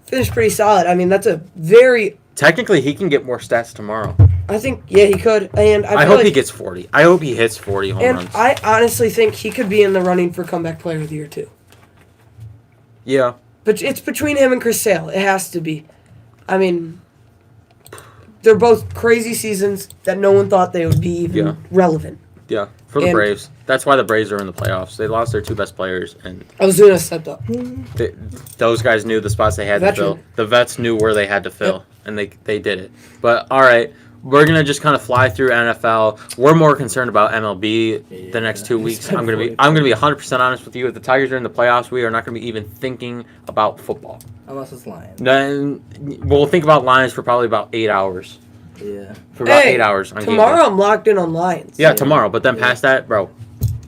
Finished pretty solid. I mean, that's a very. Technically, he can get more stats tomorrow. I think yeah, he could. And I feel hope like, he gets 40. I hope he hits 40 home And runs. I honestly think he could be in the running for comeback player of the year too. Yeah. But it's between him and Chris Sale. It has to be. I mean, they're both crazy seasons that no one thought they would be even Yeah. relevant. Yeah. For the And- Braves. That's why the Braves are in the playoffs. They lost their 2 best players, and Ozuna stepped up. those guys knew the spots they had to Veteran. fill. The vets knew where they had to fill, and they did it. But, all right. We're gonna just kind of fly through NFL. We're more concerned about MLB the next 2 weeks. I'm gonna be 100% honest with you. If the Tigers are in the playoffs, we are not gonna be even thinking about football. Unless it's Lions. Then we'll think about Lions for probably about 8 hours. Yeah. For about Hey, 8 hours. On game Tomorrow day. I'm locked in on Lions. Yeah, tomorrow. But then past that, bro.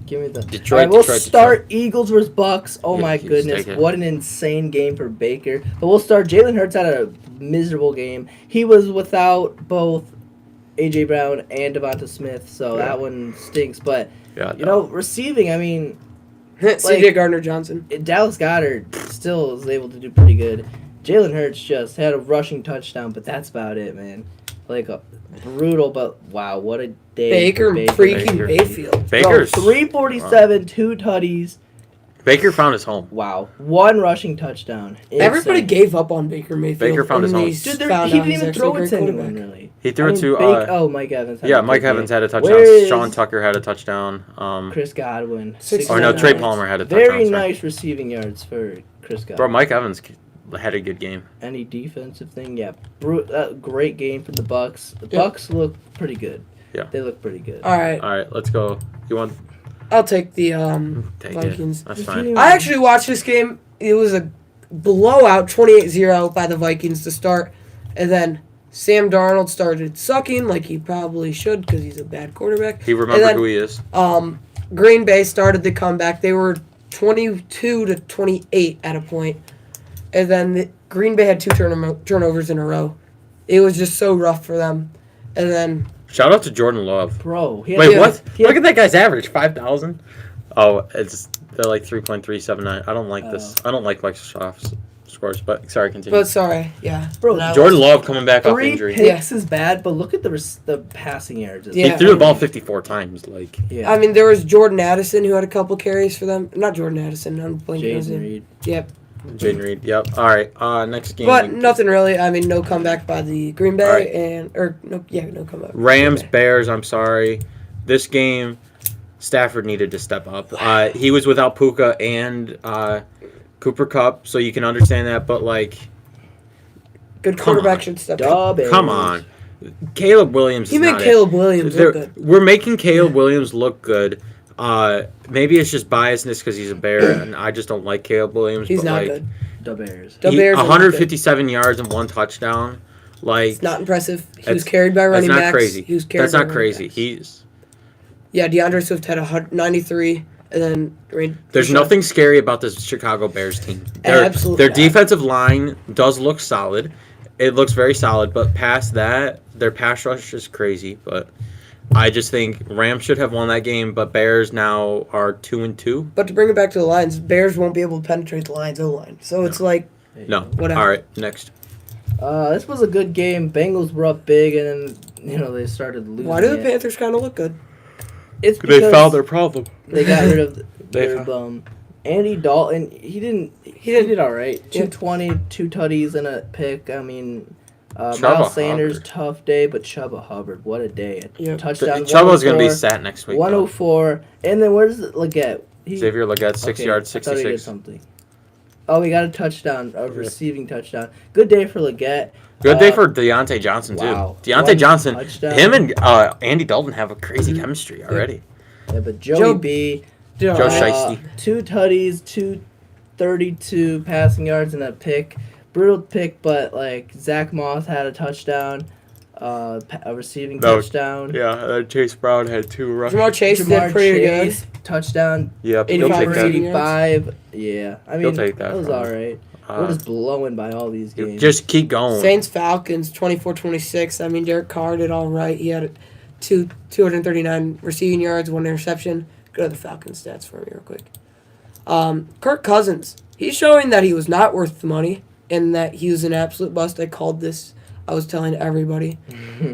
Give me the Detroit, All right, we'll Detroit, start Eagles versus Bucks. Oh Yeah, my you just goodness, take it. what an insane game for Baker. But we'll start. Jalen Hurts had a miserable game. He was without both AJ Brown and Devonta Smith, so Yeah. that one stinks. But Yeah, you know, receiving. I mean, CJ Gardner Johnson. Dallas Goedert still is able to do pretty good. Jalen Hurts just had a rushing touchdown, but that's about it, man. Like brutal, but wow, what a day. Baker for freaking Baker. Mayfield. Baker's 347, 2 tutties. Baker found his home. Wow, 1 rushing touchdown. Everybody Insane. gave up on Baker Mayfield. Baker found his and home. he's Dude, found he out didn't he's even actually throw a it great to anyone, quarterback. really. He threw I it mean, to Mike Evans. Had yeah, a Mike good Evans game. had a touchdown. Where is Sean Tucker had a touchdown. Chris Godwin? 69 Or no, Trey yards. Palmer had a touchdown. Very sorry. nice receiving yards for Chris Bro, Godwin. Mike Evans had a good game. Any defensive thing? Yeah, great game for the Bucks. The Yeah. Bucks look pretty good. Yeah. They look pretty good. All right, All right, let's go. You want I'll take the take Vikings. it? That's Just fine. kidding. I actually watched this game. It was a blowout, 28-0 by the Vikings to start, and then Sam Darnold started sucking like he probably should because he's a bad quarterback. He remembered then- who he is. Green Bay started the comeback. They were 22-28 at a point, and then Green Bay had 2 turnovers in a row. It was just so rough for them, and then Shout out to Jordan Love. Bro, he had- Wait, Yeah. what? Yeah. Look at that guy's average, 5,000. Oh, they're like 3.379. I don't like this. I don't like Microsoft's scores, but sorry, continue. but sorry, yeah, Bro, No, Jordan Love coming back off 3 injury. picks is bad, but look at the passing yards. Yeah. He threw the ball 54 times. Like, Yeah. I mean, there was Jordan Addison who had a couple carries for them. Not Jordan Addison. I'm blanking on his Jason name. Reed. Yep. Jaden Reed. Yep. All right. Next game. But nothing really. I mean, no comeback by the Green Bay Alright. no comeback. Rams, Green Bay. Bears. I'm sorry. This game, Stafford needed to step up. He was without Puka and Cooper Kupp, so you can understand that. But like, Good Come quarterback on. should step up. come on, Caleb Williams. He is made not it. Caleb Williams look good. We're making Caleb Williams look good. Maybe it's just biasness because he's a Bear, and I just don't like Caleb Williams. He's but not like, good. The Bears. The Bears are not 157 yards and 1 touchdown. Like It's not impressive. He was That's- carried by running that's backs. not crazy. He was carried That's by not running crazy. backs. He's Yeah, DeAndre Swift had 93, and then there's nothing scary about this Chicago Bears team. Absolutely Their not. defensive line does look solid. It looks very solid, but past that, their pass rush is crazy. But I just think Rams should have won that game, but Bears now are 2-2. But to bring it back to the Lions, Bears won't be able to penetrate the Lions O-line. So it's like, No. Whatever. All right, next. This was a good game. Bengals were up big, and then they started losing. why do the it. Panthers kind of look good? It's because problem. they got rid of They their found- bum. Andy Dalton, he did all right. 220, 2 tutties and a pick. I mean, Chuba Miles Sanders, Hubbard. tough day, but Chuba Hubbard, what a day! A Yeah. touchdown. Chuba's going to be 104, sat next week. though. 104, and then where's Leggett? Xavier Leggett, 6 yards, I thought he did 66. something. Oh, he got a touchdown, a receiving touchdown. Good day for Leggett. Good day for Deontay Johnson, too. wow. Deontay One Johnson, touchdown. him and Andy Dalton have a crazy chemistry already. Yeah, but Joey Joe- B. Joe Shiesty. 2 tutties, 232 passing yards, and a pick. Brutal pick, but like Zach Moss had a touchdown, a receiving No, touchdown. Yeah, Chase Brown had 2 rushes. Jamar Chase Jamar did pretty Chase, touchdown. Yep, he'll 85 take that. receiving yards. 85. Yeah, I mean, He'll take that was from all him. right. We're just blowing by all these games. Just keep good. going. Saints Falcons 24-26. I mean, Derek Carr did all right. He had 239 receiving yards, 1 interception. Go to the Falcons stats for me real quick. Kirk Cousins. He's showing that he was not worth the money and that he was an absolute bust. I called this. I was telling everybody.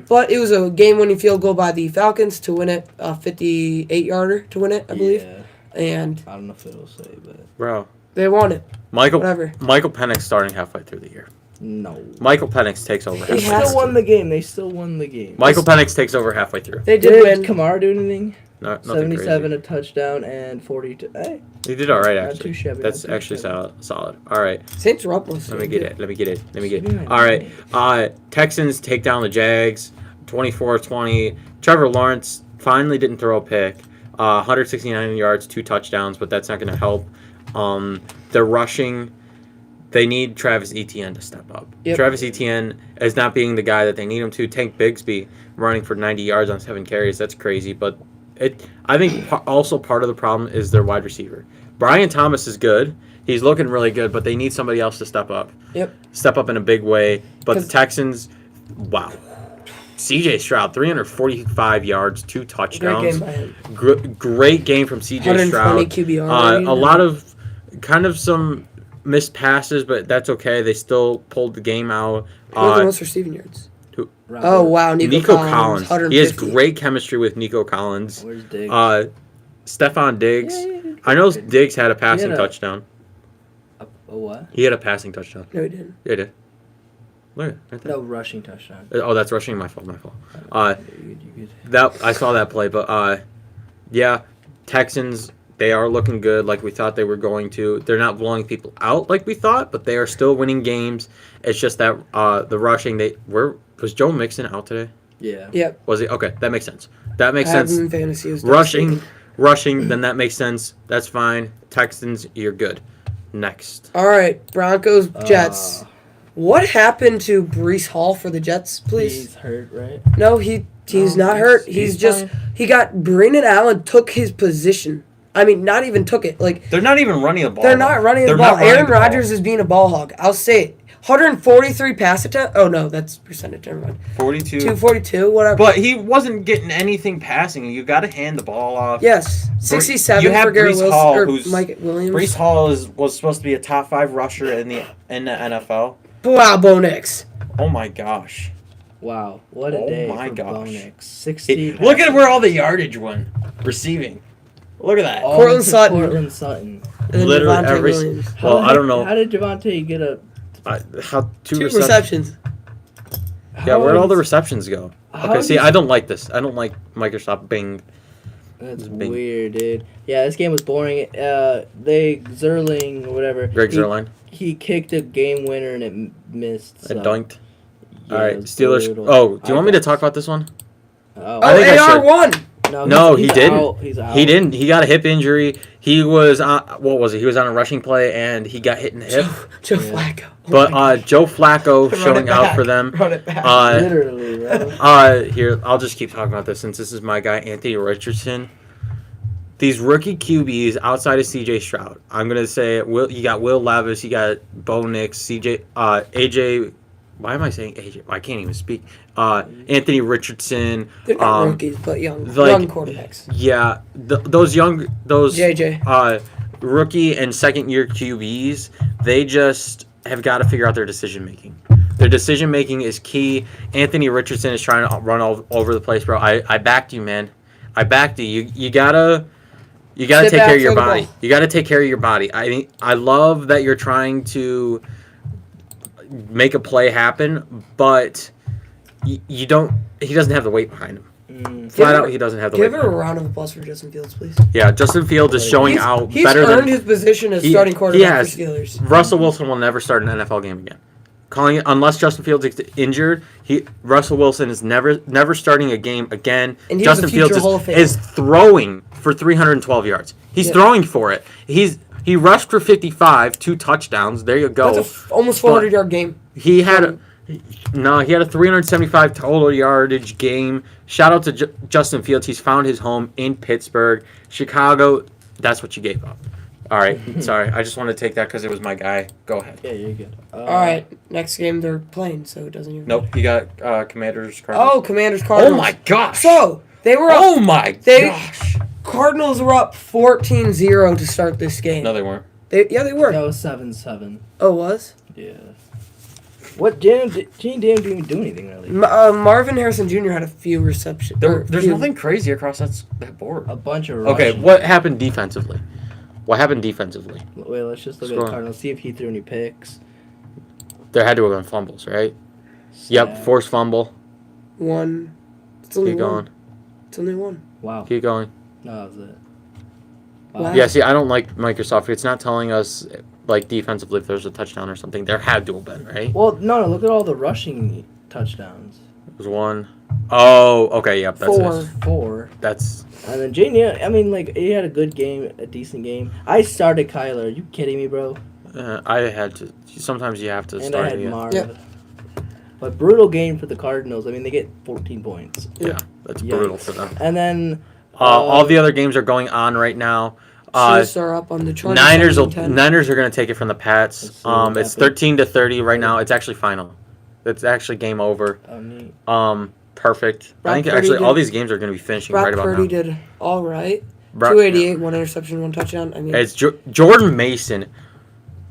But it was a game-winning field goal by the Falcons to win it, a 58-yarder to win it, I believe. Yeah, And I don't know if it'll say, but Bro, they won it. Michael Whatever. Penix starting halfway through the year. no. Michael Penix takes over He They halfway has still to. won the game. They still won the game. Michael Penix takes over halfway through. They did Did win. Kamara do anything? No, nothing 77, crazy. a touchdown, and 42. Hey, He did all right, Not actually. too shabby, That's not too actually shabby. solid. All right. Saints were up most Let me of get it. it. Let me get it. Sitting right All right. now. Texans take down the Jags, 24-20. Trevor Lawrence finally didn't throw a pick. 169 yards, 2 touchdowns, but that's not going to help. They're rushing. They need Travis Etienne to step up. Yep. Travis Etienne is not being the guy that they need him to. Tank Bigsby running for 90 yards on 7 carries. That's crazy, but I think also part of the problem is their wide receiver. Brian Thomas is good. He's looking really good, but they need somebody else to step up. Yep. Step up in a big way. But the 'Cause- Texans, wow. CJ Stroud, 345 yards, 2 Great touchdowns. game by him. Great game from CJ 120 Stroud. QBR. A rating. lot of kind of some missed passes, but that's okay. They still pulled the game out. Who had the most receiving yards? Robert. Oh, wow. Nico Collins. He has 150. great chemistry with Nico Collins. Where's Diggs? Stephon Diggs. Yeah, yeah, I know good. Diggs had a passing a- touchdown. A what? He had a passing touchdown. No, he didn't. Yeah, he did. Look at it, right there. No rushing touchdown. Oh, that's rushing. My fault. You good. That I saw that play, but yeah, Texans, they are looking good like we thought they were going to. They're not blowing people out like we thought, but they are still winning games. It's just that the rushing was Joe Mixon out today? Yeah. Yep. Was he? Okay, that makes sense. That makes I have sense. him in fantasy. It was Rushing, devastating. then that makes sense. That's fine. Texans, you're good. Next. All right. Broncos, Jets. Uh, What happened to Brees Hall for the Jets, please? He's hurt, right? No, he's No, not he's- hurt. he's He's just fine. he got Brandon Allen took his position. I mean, not even took it. Like They're not even running the ball. they're not running the ball. Aaron Rodgers is being a ball hog. I'll say it. 143 pass attempt. Oh no, that's percentage. Never mind. 42. 242. Whatever. But he wasn't getting anything passing. You got to hand the ball off. yes, 67 you have for Garrett Brees Wilson Hall, or who's- Mike Williams. Brees Hall was supposed to be a top 5 rusher in the NFL. Wow, Bo Nix. Oh my gosh! Wow. What a Oh day my for gosh. Bo Nix. 60. Look at where all the yardage went receiving. Look at that. All Cortland to Sutton. Cortland Sutton. And then Literally Devontae every. Williams. Well, I don't know How did Javante get a... how two Two receptions. receptions. Yeah, where'd all the how receptions go? how Okay, see, does- I don't like this. I don't like Microsoft Bing. That's Big. weird, dude. Yeah, this game was boring. Zerling or whatever. Greg he- Zuerlein. He kicked a game winner and it missed. It So. dunked. Yeah, All right, it was Steelers. brutal. Oh, do you want me to got- talk about this one? Oh, I think I AR should. won. No, he he's didn't. out. He's out. He didn't. He got a hip injury. He was on, what was it? He was on a rushing play and he got hit in the hip. Joe Flacco. But Joe Flacco Run showing it out back. for them. Run it back. Literally, bro. Here, I'll just keep talking about this since this is my guy, Anthony Richardson. These rookie QBs outside of C.J. Stroud, I'm gonna say you got Will Levis, you got Bo Nix, AJ. Why am I saying AJ? I can't even speak. Anthony Richardson. They're not rookies, but young quarterbacks. Yeah, those JJ. Rookie and second year QBs, they just have got to figure out their decision making. Their decision making is key. Anthony Richardson is trying to run all over the place, bro. I backed you, man. I backed you. You gotta take care of your body. You gotta take care of your body. I love that you're trying to make a play happen, but you don't. He doesn't have the weight behind him. Flat out, he doesn't have the weight. Give her a round of applause for Justin Fields, please. Yeah, Justin Fields is showing out he's better than earned his position as starting quarterback for Steelers. Russell Wilson will never start an NFL game again. Calling it unless Justin Fields is injured, Russell Wilson is never starting a game again. And he's Justin a future Fields Hall of Famer. is throwing for 312 yards. He's throwing for it. He rushed for 55, 2 touchdowns. There you go. That's almost 400-yard game. He had a 375 total yardage game. Shout out to Justin Fields. He's found his home in Pittsburgh. Chicago, that's what you gave up. All right. Sorry. I just wanted to take that because it was my guy. Go ahead. Yeah, you're good. All right. Next game, they're playing, so it doesn't even matter. Nope. You got Commanders, Cardinals. Oh, Commanders, Cardinals. Oh, my gosh. So, they were up. Oh, my gosh. Cardinals were up 14-0 to start this game. No, they weren't. They were. That was 7-7. Oh, it was? Yeah. What didn't even do anything really. Marvin Harrison Jr. had a few receptions. There's nothing crazy across that board. A bunch of Okay, rushing. what happened defensively? Wait, let's just look at the Cardinals, see if he threw any picks. There had to have been fumbles, right? Yep, forced fumble. One. It's only Keep one. going. It's only one. Wow. Keep going. No, that was it. Wow. Yeah, see, I don't like Microsoft. It's not telling us, like, defensively if there's a touchdown or something. There had to have been, right? Well, no, look at all the rushing touchdowns. It was 1. Oh, okay, yep, that's it. 4. That's... And then Jane, I mean, like, he had a good game, a decent game. I started Kyler. Are you kidding me, bro? I had to... Sometimes you have to And start I had again. Marv. Yep. But brutal game for the Cardinals. I mean, they get 14 points. Yeah, that's Yikes. brutal for them. And then... all the other games are going on right now. Chiefs are up on the Chargers. Niners are going to take it from the Pats. It's 13-30 right now. It's actually final. It's actually game over. Oh, neat. Perfect. Brock I think Purdy all these games are going to be finishing right about Purdy now. did all right. Brock, 288, 1 interception, 1 touchdown. I mean, it's Jordan Mason.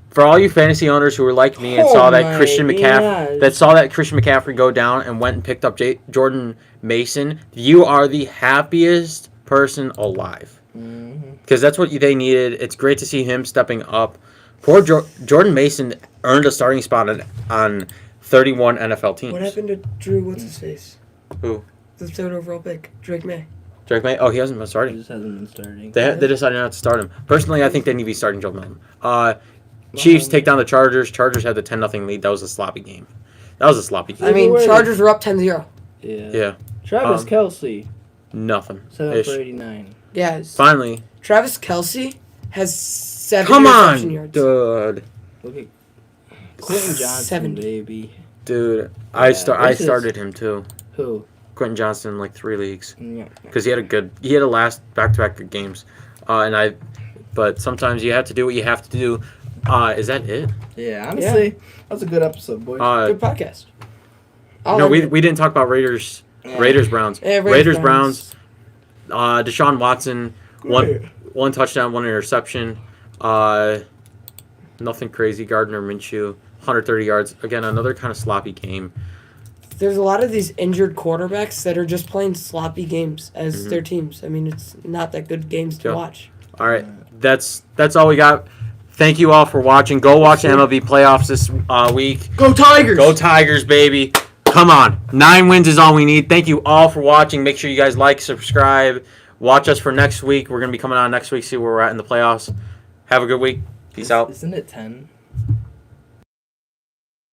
For all you fantasy owners who were like me and saw that Christian McCaffrey go down and went and picked up Jordan Mason, you are the happiest person alive. Because that's what they needed. It's great to see him stepping up. Poor Jordan Mason earned a starting spot on 31 NFL teams. what happened to Drew? What's his face? Who? The 3rd overall pick, Drake May. Drake May? Oh, he hasn't been He starting. just hasn't been starting. They decided not to start him. Personally, I think they need to be starting Joe Milton. Chiefs take down the Chargers. Chargers had the 10-0 lead. That was a sloppy game. I mean, Chargers were up 10-0. Yeah. Travis Kelce, Nothing. 7 for 89. Yeah. Finally. Travis Kelce has 7 Come reception on, yards. dude. Look at Quentin Johnson, 70. baby. Dude, I started him too. Who? Quentin Johnson in like 3 leagues Yeah. because he had a last back-to-back good games, but sometimes you have to do what you have to do. Is that it? Yeah, honestly, that was a good episode, boys. Good podcast. No, we didn't talk about Raiders. Yeah. Raiders Browns. Yeah, Raiders Browns. Deshaun Watson, one touchdown, 1 interception. Nothing crazy. Gardner Minshew, 130 yards. Again, another kind of sloppy game. There's a lot of these injured quarterbacks that are just playing sloppy games as their teams. I mean, it's not that good games to watch. All right, that's all we got. Thank you all for watching. Go watch the MLB playoffs this week. Go Tigers! Go Tigers, baby. Come on. 9 wins is all we need. Thank you all for watching. Make sure you guys like, subscribe. Watch us for next week. We're going to be coming on next week, see where we're at in the playoffs. Have a good week. Peace out. Isn't it 10?